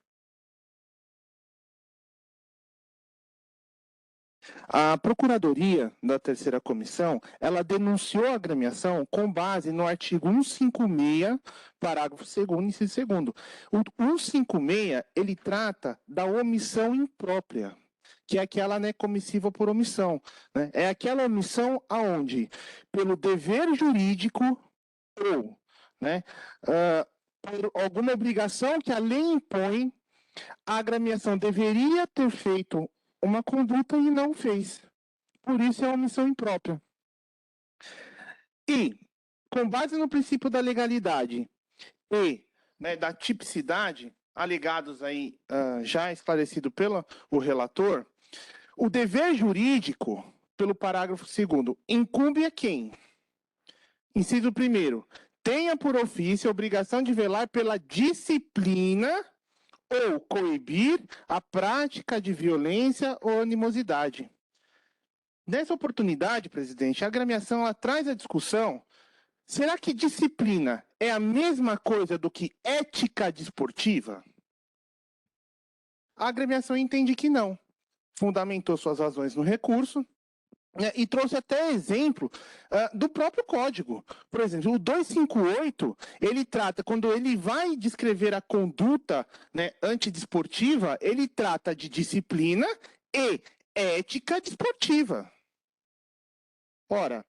A Procuradoria da Terceira Comissão, ela denunciou a agremiação com base no artigo 156, parágrafo 2º, inciso 2º. O 156, ele trata da omissão imprópria, que é aquela, né, comissiva por omissão, né? É aquela omissão aonde, pelo dever jurídico ou, né, por alguma obrigação que a lei impõe, a agremiação deveria ter feito uma conduta e não fez. Por isso é uma omissão imprópria. E, com base no princípio da legalidade e, né, da tipicidade, alegados aí, já esclarecido pelo o relator, o dever jurídico, pelo parágrafo 2º, incumbe a quem? Inciso 1º, tenha por ofício a obrigação de velar pela disciplina ou coibir a prática de violência ou animosidade. Nessa oportunidade, presidente, a agremiação ela traz a discussão: será que disciplina é a mesma coisa do que ética desportiva? A agremiação entende que não. Fundamentou suas razões no recurso, né, e trouxe até exemplo do próprio código. Por exemplo, o 258, ele trata, quando ele vai descrever a conduta, né, antidesportiva, ele trata de disciplina e ética desportiva. Ora,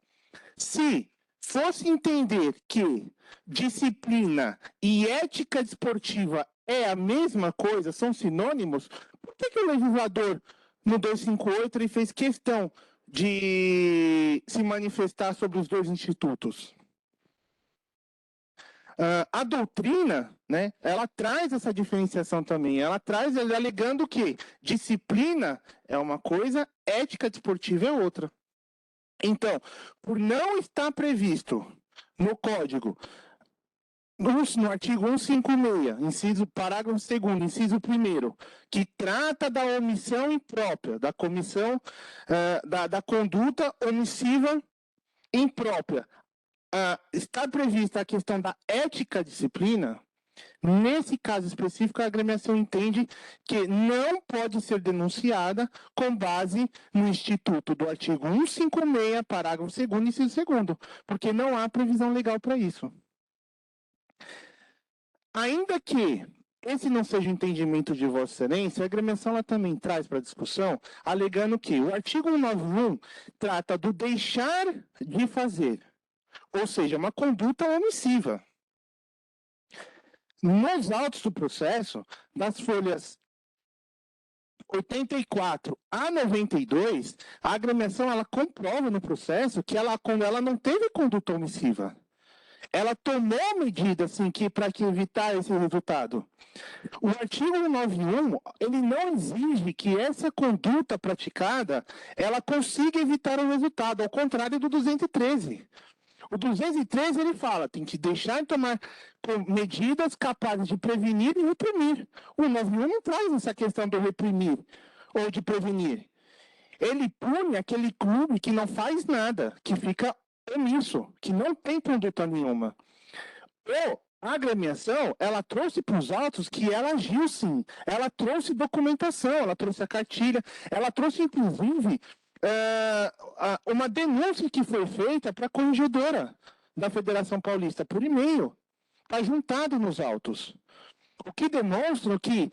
se fosse entender que disciplina e ética desportiva é a mesma coisa, são sinônimos, por que o legislador, no 258, ele fez questão de se manifestar sobre os dois institutos? A doutrina, né, ela traz essa diferenciação também. Ela traz alegando que disciplina é uma coisa, ética desportiva é outra. Então, por não estar previsto no Código, no artigo 156, inciso, parágrafo 2º, inciso 1º, que trata da omissão imprópria, da comissão, da conduta omissiva imprópria, está prevista a questão da ética disciplina. Nesse caso específico, a agremiação entende que não pode ser denunciada com base no instituto do artigo 156, parágrafo 2º, inciso 2º, porque não há previsão legal para isso. Ainda que esse não seja o entendimento de Vossa Excelência, a agremiação ela também traz para a discussão, alegando que o artigo 191 trata do deixar de fazer, ou seja, uma conduta omissiva. Nos autos do processo, das folhas 84 a 92, a agremiação ela comprova no processo que quando ela não teve conduta omissiva, ela tomou medidas assim, para evitar esse resultado. O artigo 191, ele não exige que essa conduta praticada ela consiga evitar o resultado, ao contrário do 213. O 213 ele fala, tem que deixar de tomar medidas capazes de prevenir e reprimir. O 191 não traz essa questão do reprimir ou de prevenir. Ele pune aquele clube que não faz nada, que fica omisso, que não tem conduta nenhuma. A agremiação, ela trouxe para os autos que ela agiu sim, ela trouxe documentação, ela trouxe a cartilha, ela trouxe inclusive uma denúncia que foi feita para a corregedora da Federação Paulista por e-mail, está juntado nos autos, o que demonstra que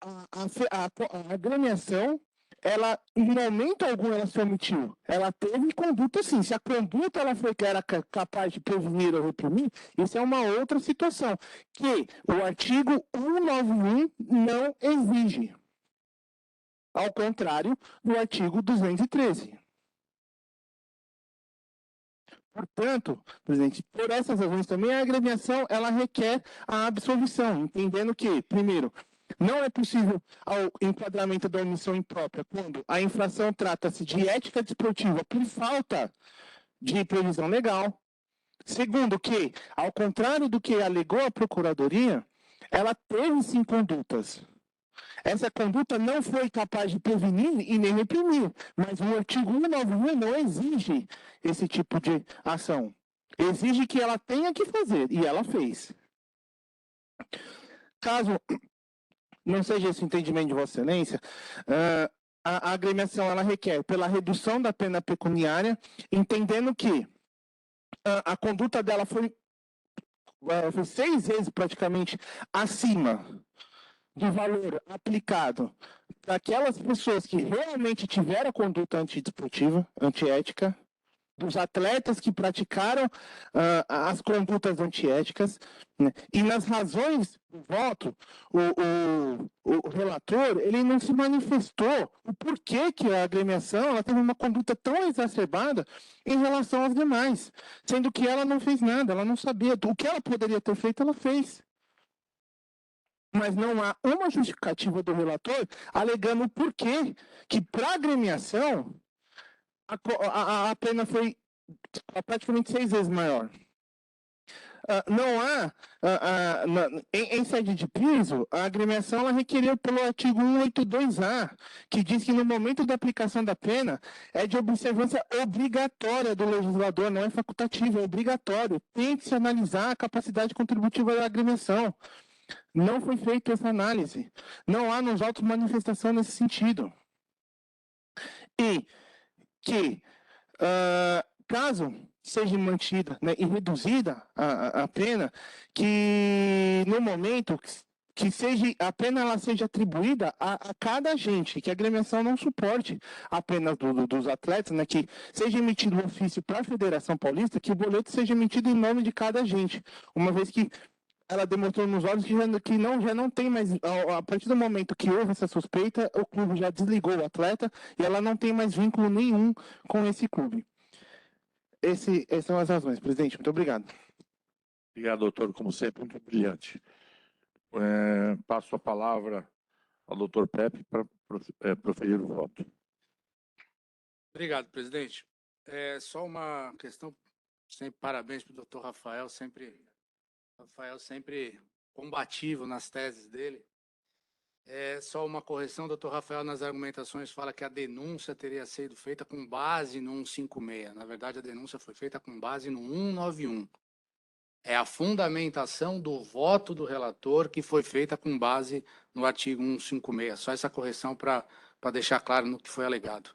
a agremiação, ela, em momento algum, ela se omitiu. Ela teve conduta sim. Se a conduta ela era capaz de prevenir ou reprimir, isso é uma outra situação, que o artigo 191 não exige. Ao contrário do artigo 213. Portanto, presidente, por essas razões também a agremiação ela requer a absolvição, entendendo que, primeiro, não é possível ao enquadramento da omissão imprópria quando a infração trata-se de ética desportiva por falta de previsão legal. Segundo, que, ao contrário do que alegou a Procuradoria, ela teve sim condutas. Essa conduta não foi capaz de prevenir e nem reprimir, mas o artigo 191 não exige esse tipo de ação. Exige que ela tenha que fazer, e ela fez. Caso não seja esse o entendimento de Vossa Excelência, a agremiação ela requer pela redução da pena pecuniária, entendendo que a conduta dela foi 6 vezes praticamente acima do valor aplicado para aquelas pessoas que realmente tiveram conduta antidesportiva, antiética, dos atletas que praticaram as condutas antiéticas, né? E nas razões do voto, o relator ele não se manifestou o porquê que a agremiação ela teve uma conduta tão exacerbada em relação aos demais, sendo que ela não fez nada, ela não sabia. O que ela poderia ter feito, ela fez. mas não há uma justificativa do relator alegando o porquê que, para a agremiação, a pena foi praticamente 6 vezes maior. Não há, em sede de piso, a agremiação ela requeriu pelo artigo 182-A, que diz que no momento da aplicação da pena é de observância obrigatória do legislador, não é facultativa, é obrigatório. Tem que se analisar a capacidade contributiva da agremiação. Não foi feita essa análise. Não há nos autos manifestação nesse sentido. E que, caso seja mantida, né, e reduzida a pena, que no momento que a pena ela seja atribuída a cada agente, que a agremiação não suporte apenas dos atletas, né, que seja emitido um ofício para a Federação Paulista, que o boleto seja emitido em nome de cada agente, uma vez que ela demonstrou nos olhos que já não tem mais, a partir do momento que houve essa suspeita, o clube já desligou o atleta e ela não tem mais vínculo nenhum com esse clube. Essas são as razões, presidente. Muito obrigado. Obrigado, doutor, como sempre, muito brilhante. Passo a palavra ao doutor Pepe para proferir o voto. Obrigado, presidente. Só uma questão, sempre parabéns para o doutor Rafael, sempre combativo nas teses dele. Só uma correção, o doutor Rafael, nas argumentações, fala que a denúncia teria sido feita com base no 156. Na verdade, a denúncia foi feita com base no 191. É a fundamentação do voto do relator que foi feita com base no artigo 156. Só essa correção para deixar claro no que foi alegado.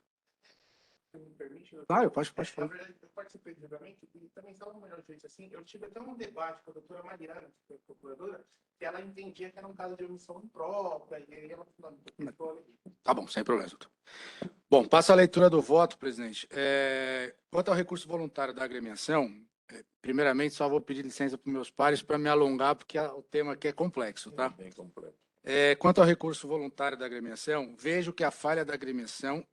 Claro, pode falar. Na verdade, eu participei do julgamento e também só uma notícia assim, eu tive até um debate com a doutora Mariana, que foi procuradora, que ela entendia que era um caso de omissão própria, e aí ela falou, Tá bom, sem problema, doutor. Bom, passa a leitura do voto, presidente. Quanto ao recurso voluntário da agremiação, primeiramente só vou pedir licença para os meus pares para me alongar, porque o tema aqui é complexo, tá? Bem complexo. Quanto ao recurso voluntário da agremiação, vejo que a falha da agremiação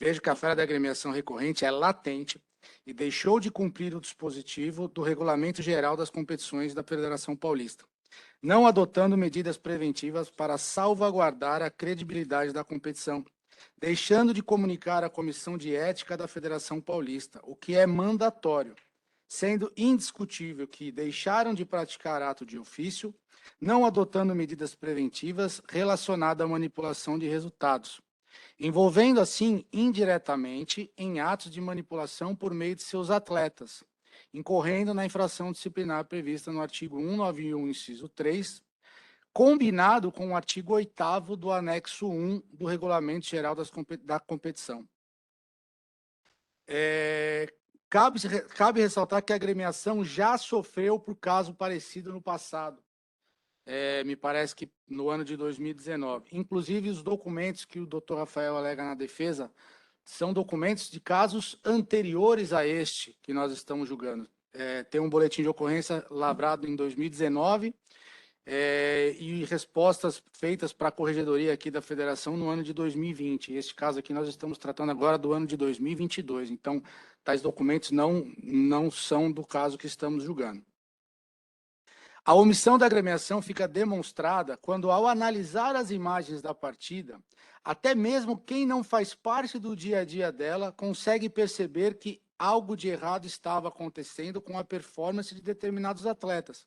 Vejo que a falha da agremiação recorrente é latente e deixou de cumprir o dispositivo do Regulamento Geral das Competições da Federação Paulista, não adotando medidas preventivas para salvaguardar a credibilidade da competição, deixando de comunicar à Comissão de Ética da Federação Paulista, o que é mandatório, sendo indiscutível que deixaram de praticar ato de ofício, não adotando medidas preventivas relacionadas à manipulação de resultados, envolvendo assim indiretamente em atos de manipulação por meio de seus atletas, incorrendo na infração disciplinar prevista no artigo 191, inciso 3, combinado com o artigo 8º do anexo 1 do Regulamento Geral da Competição. Cabe ressaltar que a agremiação já sofreu por caso parecido no passado, me parece que no ano de 2019. Inclusive, os documentos que o doutor Rafael alega na defesa são documentos de casos anteriores a este que nós estamos julgando. Tem um boletim de ocorrência lavrado em 2019 e respostas feitas para a corregedoria aqui da federação no ano de 2020. Este caso aqui nós estamos tratando agora do ano de 2022. Então, tais documentos não são do caso que estamos julgando. A omissão da agremiação fica demonstrada quando, ao analisar as imagens da partida, até mesmo quem não faz parte do dia a dia dela consegue perceber que algo de errado estava acontecendo com a performance de determinados atletas.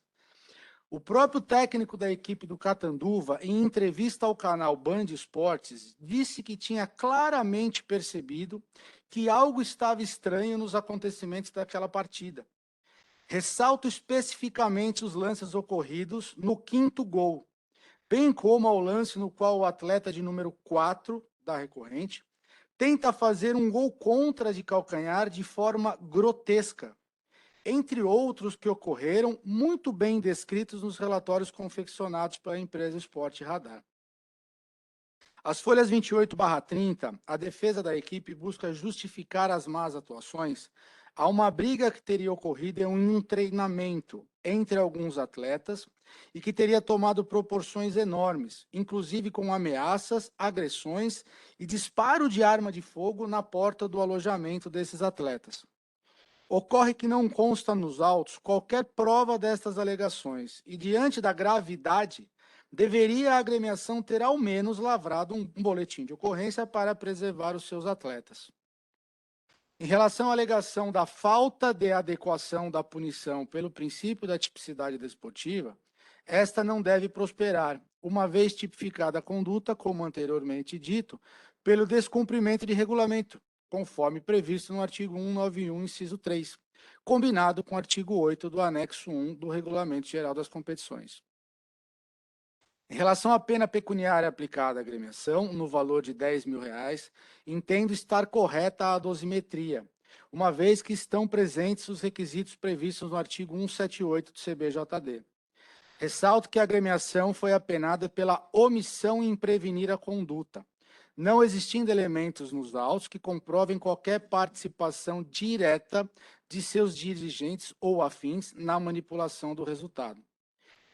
O próprio técnico da equipe do Catanduva, em entrevista ao canal Band Esportes, disse que tinha claramente percebido que algo estava estranho nos acontecimentos daquela partida. Ressalto especificamente os lances ocorridos no 5º gol, bem como ao lance no qual o atleta de número 4 da recorrente tenta fazer um gol contra de calcanhar de forma grotesca, entre outros que ocorreram muito bem descritos nos relatórios confeccionados pela empresa Esporte Radar. As folhas 28/30, a defesa da equipe busca justificar as más atuações a uma briga que teria ocorrido em um treinamento entre alguns atletas e que teria tomado proporções enormes, inclusive com ameaças, agressões e disparo de arma de fogo na porta do alojamento desses atletas. Ocorre que não consta nos autos qualquer prova destas alegações e, diante da gravidade, deveria a agremiação ter ao menos lavrado um boletim de ocorrência para preservar os seus atletas. Em relação à alegação da falta de adequação da punição pelo princípio da tipicidade desportiva, esta não deve prosperar, uma vez tipificada a conduta, como anteriormente dito, pelo descumprimento de regulamento, conforme previsto no artigo 191, inciso 3, combinado com o artigo 8 do anexo 1 do Regulamento Geral das Competições. Em relação à pena pecuniária aplicada à agremiação, no valor de R$10.000, entendo estar correta a dosimetria, uma vez que estão presentes os requisitos previstos no artigo 178 do CBJD. Ressalto que a agremiação foi apenada pela omissão em prevenir a conduta, não existindo elementos nos autos que comprovem qualquer participação direta de seus dirigentes ou afins na manipulação do resultado.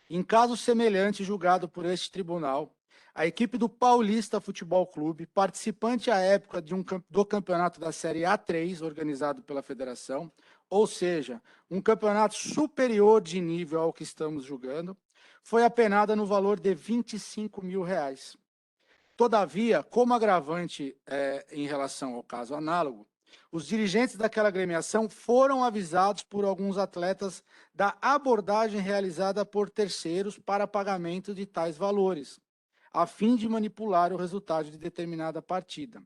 Em caso semelhante julgado por este tribunal, a equipe do Paulista Futebol Clube, participante à época do campeonato da Série A3, organizado pela federação, ou seja, um campeonato superior de nível ao que estamos julgando, foi apenada no valor de R$25.000. Todavia, como agravante em relação ao caso análogo, os dirigentes daquela agremiação foram avisados por alguns atletas da abordagem realizada por terceiros para pagamento de tais valores, a fim de manipular o resultado de determinada partida.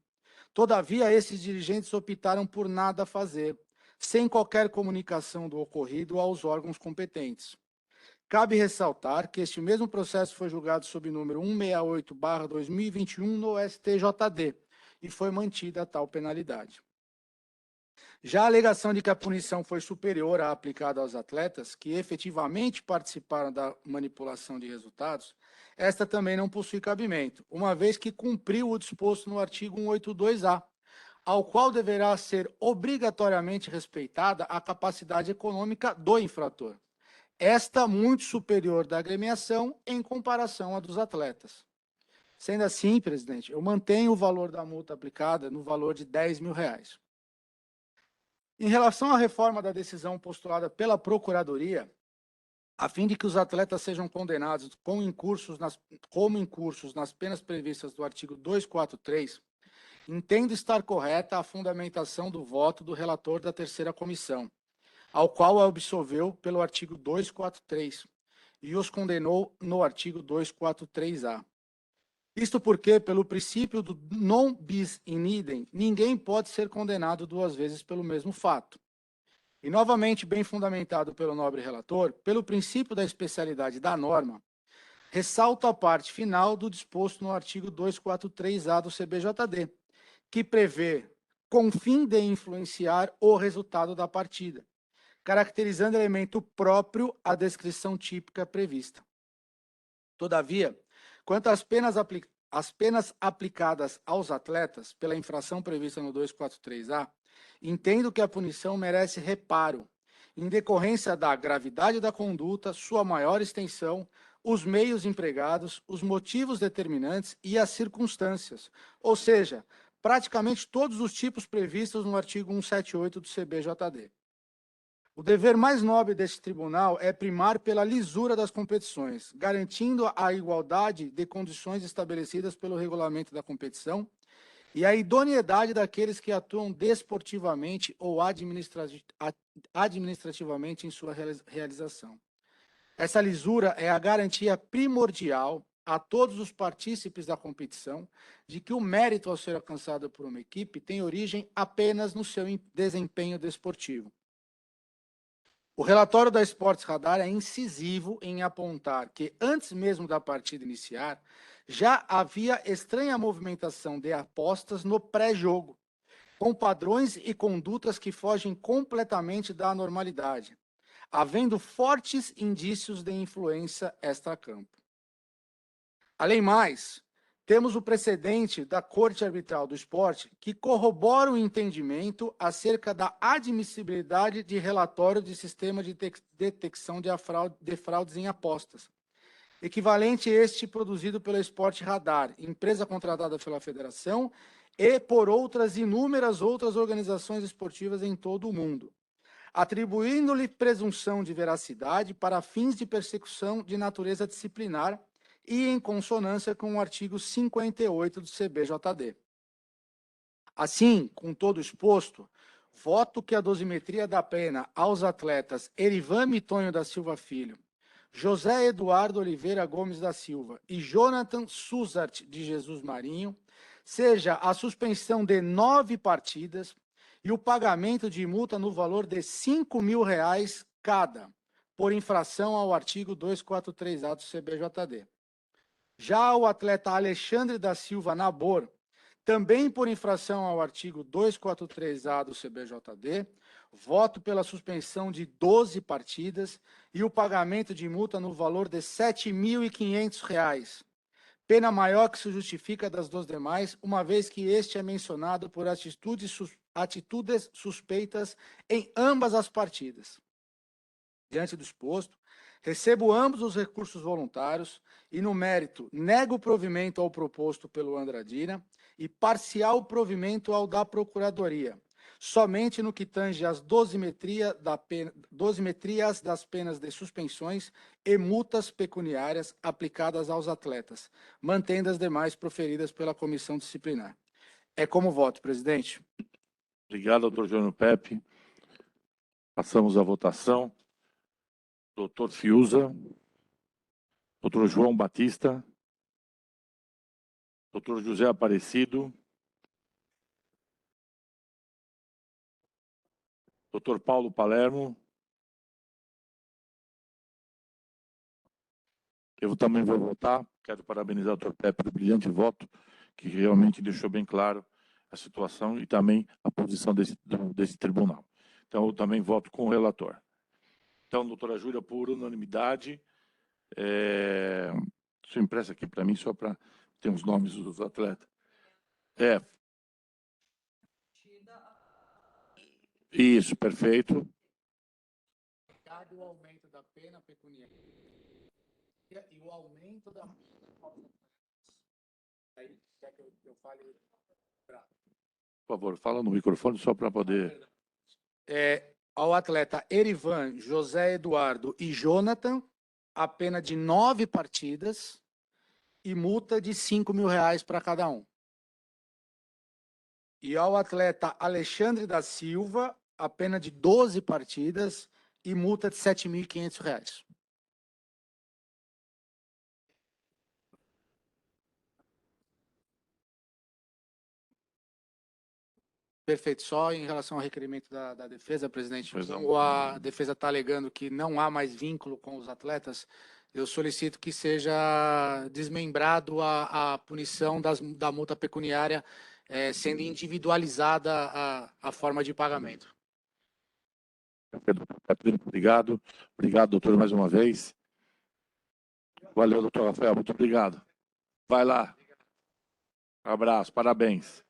Todavia, esses dirigentes optaram por nada fazer, sem qualquer comunicação do ocorrido aos órgãos competentes. Cabe ressaltar que este mesmo processo foi julgado sob número 168/2021 no STJD e foi mantida a tal penalidade. Já a alegação de que a punição foi superior à aplicada aos atletas, que efetivamente participaram da manipulação de resultados, esta também não possui cabimento, uma vez que cumpriu o disposto no artigo 182-A, ao qual deverá ser obrigatoriamente respeitada a capacidade econômica do infrator. Esta muito superior da agremiação em comparação à dos atletas. Sendo assim, presidente, eu mantenho o valor da multa aplicada no valor de R$10.000. Em relação à reforma da decisão postulada pela Procuradoria, a fim de que os atletas sejam condenados como incursos nas penas previstas do artigo 243, entendo estar correta a fundamentação do voto do relator da terceira comissão, ao qual a absolveu pelo artigo 243 e os condenou no artigo 243-A. Isto porque, pelo princípio do non bis in idem, ninguém pode ser condenado duas vezes pelo mesmo fato. E, novamente, bem fundamentado pelo nobre relator, pelo princípio da especialidade da norma, ressalto a parte final do disposto no artigo 243-A do CBJD, que prevê, com fim de influenciar o resultado da partida, caracterizando elemento próprio à descrição típica prevista. Todavia, quanto às penas aplicadas aos atletas pela infração prevista no 243-A, entendo que a punição merece reparo, em decorrência da gravidade da conduta, sua maior extensão, os meios empregados, os motivos determinantes e as circunstâncias, ou seja, praticamente todos os tipos previstos no artigo 178 do CBJD. O dever mais nobre deste tribunal é primar pela lisura das competições, garantindo a igualdade de condições estabelecidas pelo regulamento da competição e a idoneidade daqueles que atuam desportivamente ou administrativamente em sua realização. Essa lisura é a garantia primordial a todos os partícipes da competição de que o mérito a ser alcançado por uma equipe tem origem apenas no seu desempenho desportivo. O relatório da Esportes Radar é incisivo em apontar que, antes mesmo da partida iniciar, já havia estranha movimentação de apostas no pré-jogo, com padrões e condutas que fogem completamente da normalidade, havendo fortes indícios de influência extracampo. Além mais, temos o precedente da Corte Arbitral do Esporte que corrobora o entendimento acerca da admissibilidade de relatório de sistema de detecção de fraudes em apostas, equivalente a este produzido pela Esporte Radar, empresa contratada pela Federação e por inúmeras outras organizações esportivas em todo o mundo. atribuindo-lhe presunção de veracidade para fins de persecução de natureza disciplinar e em consonância com o artigo 58 do CBJD. Assim, com todo exposto, voto que a dosimetria da pena aos atletas Erivan Mitonho da Silva Filho, José Eduardo Oliveira Gomes da Silva e Jonathan Suzart de Jesus Marinho seja a suspensão de 9 partidas e o pagamento de multa no valor de R$5.000 cada, por infração ao artigo 243A do CBJD. Já o atleta Alexandre da Silva Nabor, também por infração ao artigo 243A do CBJD, voto pela suspensão de 12 partidas e o pagamento de multa no valor de R$7.500, pena maior que se justifica das duas demais, uma vez que este é mencionado por atitudes suspeitas em ambas as partidas. Diante do exposto, recebo ambos os recursos voluntários e, no mérito, nego o provimento ao proposto pelo Andradina e parcial provimento ao da Procuradoria, somente no que tange às dosimetrias das penas de suspensões e multas pecuniárias aplicadas aos atletas, mantendo as demais proferidas pela comissão disciplinar. É como voto, presidente. Obrigado, doutor Júnior Pepe. Passamos à votação. Doutor Fiuza, doutor João Batista, doutor José Aparecido, doutor Paulo Palermo. Eu também vou votar. Quero parabenizar o doutor Pepe pelo brilhante voto, que realmente deixou bem claro a situação e também a posição desse tribunal. Então, eu também voto com o relator. Então, doutora Júlia, por unanimidade, você empresta aqui para mim, só para ter os nomes dos atletas. Isso, perfeito. O aumento da pena pecuniária e o aumento da... Aí, quer que eu fale? Por favor, fala no microfone só para poder... Ao atleta Erivan, José Eduardo e Jonathan, a pena de 9 partidas e multa de R$5.000 para cada um. E ao atleta Alexandre da Silva, a pena de 12 partidas e multa de R$7.500. Perfeito. Só em relação ao requerimento da defesa, presidente, como a defesa está alegando que não há mais vínculo com os atletas, eu solicito que seja desmembrado a punição da multa pecuniária, sendo individualizada a forma de pagamento. Obrigado. Obrigado, doutor, mais uma vez. Valeu, doutor Rafael. Muito obrigado. Vai lá. Um abraço. Parabéns.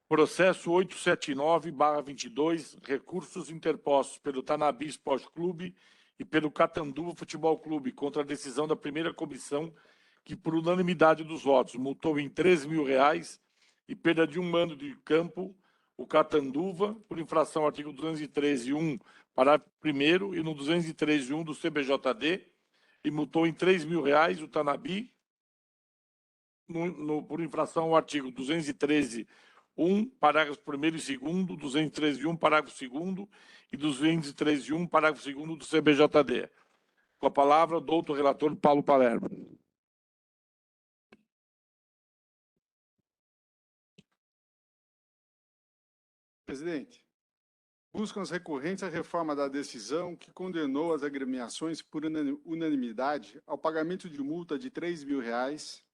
Processo 879/22, recursos interpostos pelo Tanabi Esporte Clube e pelo Catanduva Futebol Clube contra a decisão da primeira comissão que, por unanimidade dos votos, multou em R$13.000 e perda de um mando de campo o Catanduva por infração ao artigo 213.1, parágrafo 1º e no 213.1 do CBJD e multou em R$3.000 o Tanabi por infração ao artigo 213.1, parágrafo 1º e 2º, 213.1, parágrafo 2º e 213.1, parágrafo 2º do CBJD. Com a palavra, o doutor relator Paulo Palermo. Presidente, buscam as recorrentes a reforma da decisão que condenou as agremiações por unanimidade ao pagamento de multa de R$3.000,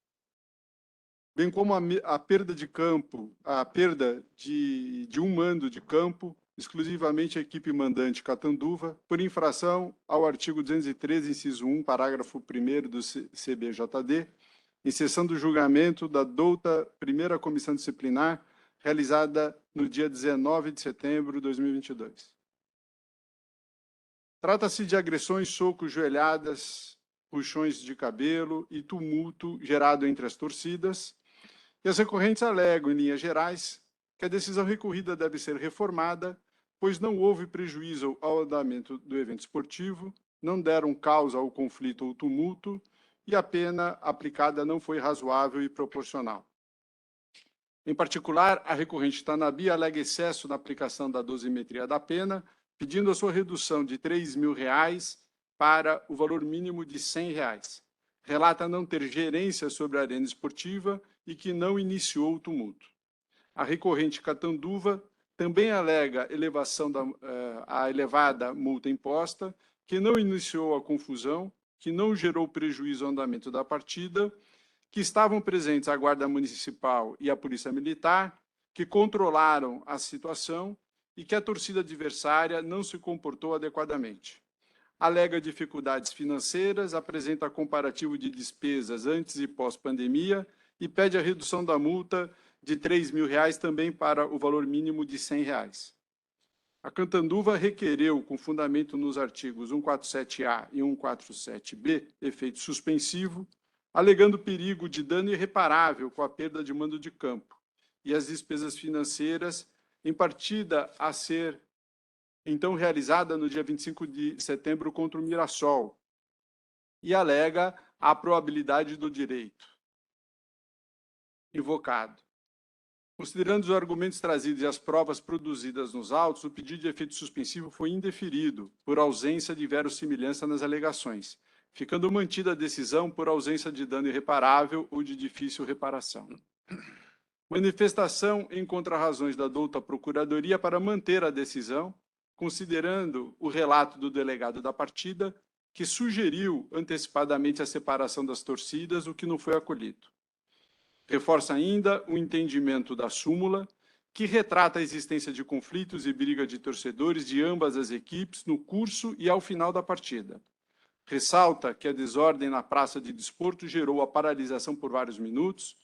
bem como a perda de campo, a perda de um mando de campo, exclusivamente a equipe mandante Catanduva, por infração ao artigo 213, inciso 1, parágrafo 1º do CBJD, em sessão do julgamento da douta primeira comissão disciplinar, realizada no dia 19 de setembro de 2022. Trata-se de agressões, socos, joelhadas, puxões de cabelo e tumulto gerado entre as torcidas, e as recorrentes alegam, em linhas gerais, que a decisão recorrida deve ser reformada, pois não houve prejuízo ao andamento do evento esportivo, não deram causa ao conflito ou tumulto e a pena aplicada não foi razoável e proporcional. Em particular, a recorrente Tanabi alega excesso na aplicação da dosimetria da pena, pedindo a sua redução de R$ 3.000 para o valor mínimo de R$ 100. Relata não ter gerência sobre a arena esportiva e que não iniciou o tumulto. A recorrente Catanduva também alega a elevada multa imposta, que não iniciou a confusão, que não gerou prejuízo ao andamento da partida, que estavam presentes a Guarda Municipal e a Polícia Militar, que controlaram a situação e que a torcida adversária não se comportou adequadamente. Alega dificuldades financeiras, apresenta comparativo de despesas antes e pós-pandemia e pede a redução da multa de R$ 3.000 também para o valor mínimo de R$ 100. A Catanduva requereu, com fundamento nos artigos 147A e 147B, efeito suspensivo, alegando perigo de dano irreparável com a perda de mando de campo e as despesas financeiras em partida a ser então realizada no dia 25 de setembro contra o Mirassol, e alega a probabilidade do direito invocado. Considerando os argumentos trazidos e as provas produzidas nos autos, o pedido de efeito suspensivo foi indeferido por ausência de verossimilhança nas alegações, ficando mantida a decisão por ausência de dano irreparável ou de difícil reparação. Manifestação em contrarrazões da douta Procuradoria para manter a decisão, considerando o relato do delegado da partida, que sugeriu antecipadamente a separação das torcidas, o que não foi acolhido. Reforça ainda o entendimento da súmula, que retrata a existência de conflitos e briga de torcedores de ambas as equipes no curso e ao final da partida. Ressalta que a desordem na praça de desporto gerou a paralisação por vários minutos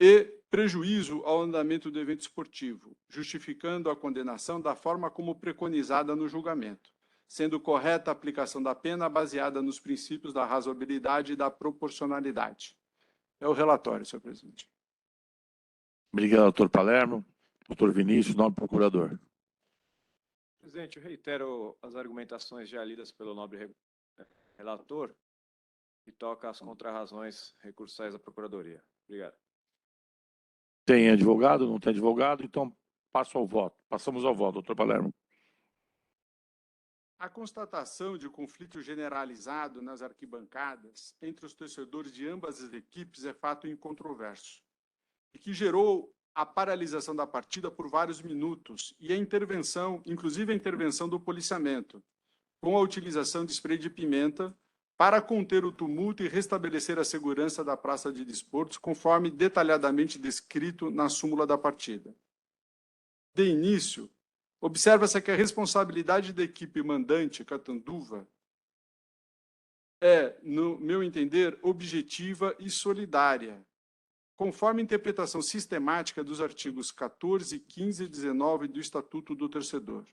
e prejuízo ao andamento do evento esportivo, justificando a condenação da forma como preconizada no julgamento, sendo correta a aplicação da pena baseada nos princípios da razoabilidade e da proporcionalidade. É o relatório, senhor presidente. Obrigado, doutor Palermo. Doutor Vinícius, nobre procurador. Presidente, eu reitero as argumentações já lidas pelo nobre relator e toca as contrarrazões recursais da Procuradoria. Obrigado. Tem advogado? Não tem advogado? Então, passo ao voto. Passamos ao voto, doutor Palermo. A constatação de conflito generalizado nas arquibancadas entre os torcedores de ambas as equipes é fato incontroverso e que gerou a paralisação da partida por vários minutos e a intervenção, inclusive a intervenção do policiamento, com a utilização de spray de pimenta para conter o tumulto e restabelecer a segurança da praça de desportos, conforme detalhadamente descrito na súmula da partida. De início, observa-se que a responsabilidade da equipe mandante, Catanduva, é, no meu entender, objetiva e solidária, conforme a interpretação sistemática dos artigos 14, 15 e 19 do Estatuto do Torcedor.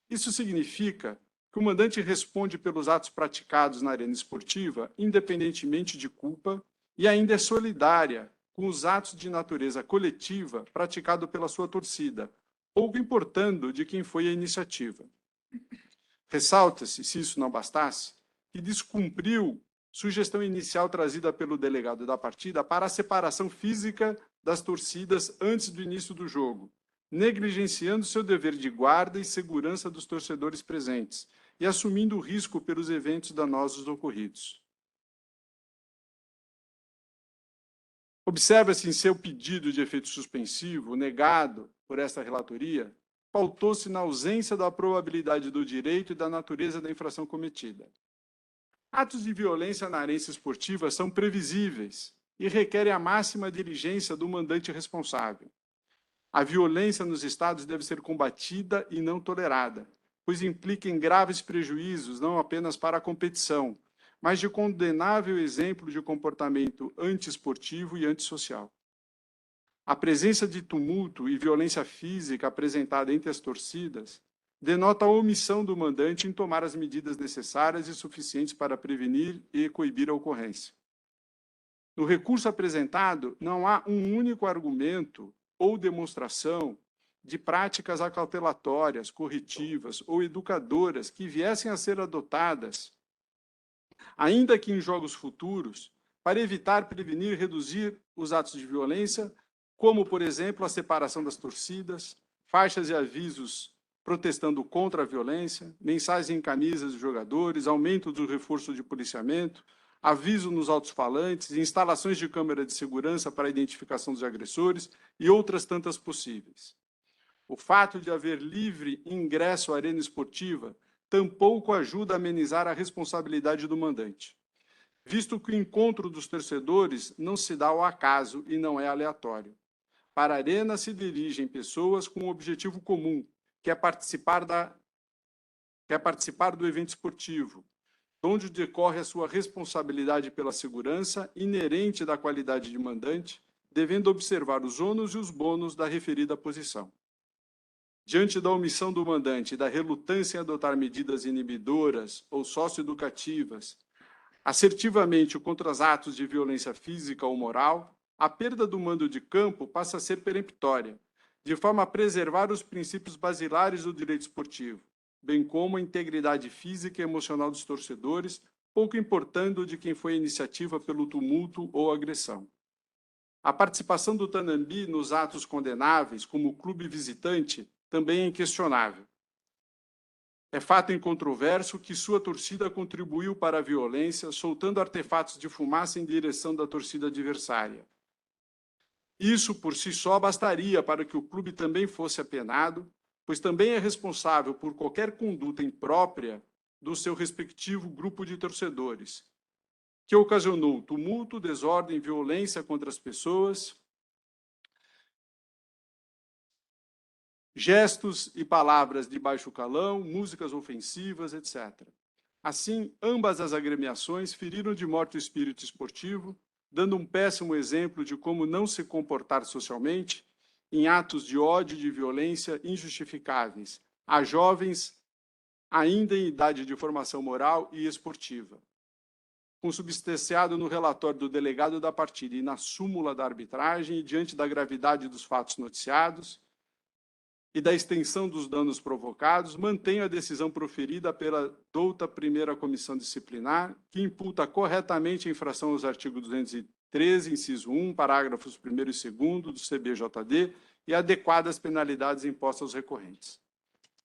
Isso significa que o mandante responde pelos atos praticados na arena esportiva, independentemente de culpa, e ainda é solidária com os atos de natureza coletiva praticados pela sua torcida, pouco importando de quem foi a iniciativa. Ressalta-se, se isso não bastasse, que descumpriu sugestão inicial trazida pelo delegado da partida para a separação física das torcidas antes do início do jogo, negligenciando seu dever de guarda e segurança dos torcedores presentes e assumindo o risco pelos eventos danosos ocorridos. Observa-se em seu pedido de efeito suspensivo, negado por esta relatoria, pautou-se na ausência da probabilidade do direito e da natureza da infração cometida. Atos de violência na arena esportiva são previsíveis e requerem a máxima diligência do mandante responsável. A violência nos estados deve ser combatida e não tolerada, pois implica em graves prejuízos não apenas para a competição, mas de condenável exemplo de comportamento antiesportivo e antissocial. A presença de tumulto e violência física apresentada entre as torcidas denota a omissão do mandante em tomar as medidas necessárias e suficientes para prevenir e coibir a ocorrência. No recurso apresentado, não há um único argumento ou demonstração de práticas acautelatórias, corretivas ou educadoras que viessem a ser adotadas, ainda que em jogos futuros, para evitar, prevenir e reduzir os atos de violência, como, por exemplo, a separação das torcidas, faixas e avisos protestando contra a violência, mensagens em camisas dos jogadores, aumento do reforço de policiamento, aviso nos alto-falantes, instalações de câmera de segurança para a identificação dos agressores e outras tantas possíveis. O fato de haver livre ingresso à arena esportiva tampouco ajuda a amenizar a responsabilidade do mandante, visto que o encontro dos torcedores não se dá ao acaso e não é aleatório. Para a arena se dirigem pessoas com um objetivo comum, que é participar do evento esportivo, onde decorre a sua responsabilidade pela segurança inerente da qualidade de mandante, devendo observar os ônus e os bônus da referida posição. Diante da omissão do mandante e da relutância em adotar medidas inibidoras ou socioeducativas, assertivamente contra os atos de violência física ou moral, a perda do mando de campo passa a ser peremptória, de forma a preservar os princípios basilares do direito esportivo, bem como a integridade física e emocional dos torcedores, pouco importando de quem foi a iniciativa pelo tumulto ou agressão. A participação do Tannambi nos atos condenáveis, como clube visitante, também é inquestionável. É fato incontroverso que sua torcida contribuiu para a violência, soltando artefatos de fumaça em direção da torcida adversária. Isso, por si só, bastaria para que o clube também fosse apenado, pois também é responsável por qualquer conduta imprópria do seu respectivo grupo de torcedores, que ocasionou tumulto, desordem, violência contra as pessoas, gestos e palavras de baixo calão, músicas ofensivas, etc. Assim, ambas as agremiações feriram de morte o espírito esportivo, dando um péssimo exemplo de como não se comportar socialmente em atos de ódio e de violência injustificáveis a jovens ainda em idade de formação moral e esportiva. Consubstanciado no relatório do delegado da partida e na súmula da arbitragem, e diante da gravidade dos fatos noticiados e da extensão dos danos provocados, mantenho a decisão proferida pela douta primeira comissão disciplinar, que imputa corretamente a infração aos artigos 213, inciso 1, parágrafos 1º e 2º do CBJD e adequadas penalidades impostas aos recorrentes.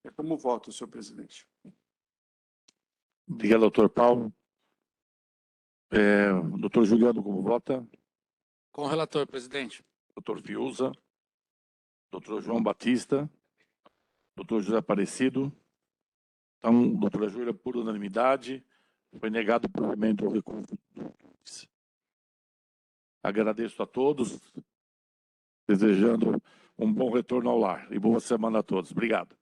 É como voto, senhor presidente. Obrigado, doutor Paulo. Doutor Juliano, como vota? Com o relator, presidente. Doutor Fiuza? Doutor João Batista? Doutor José Aparecido? Então, doutora Júlia, por unanimidade, foi negado o provimento ao recurso. Agradeço a todos, desejando um bom retorno ao lar e boa semana a todos. Obrigado.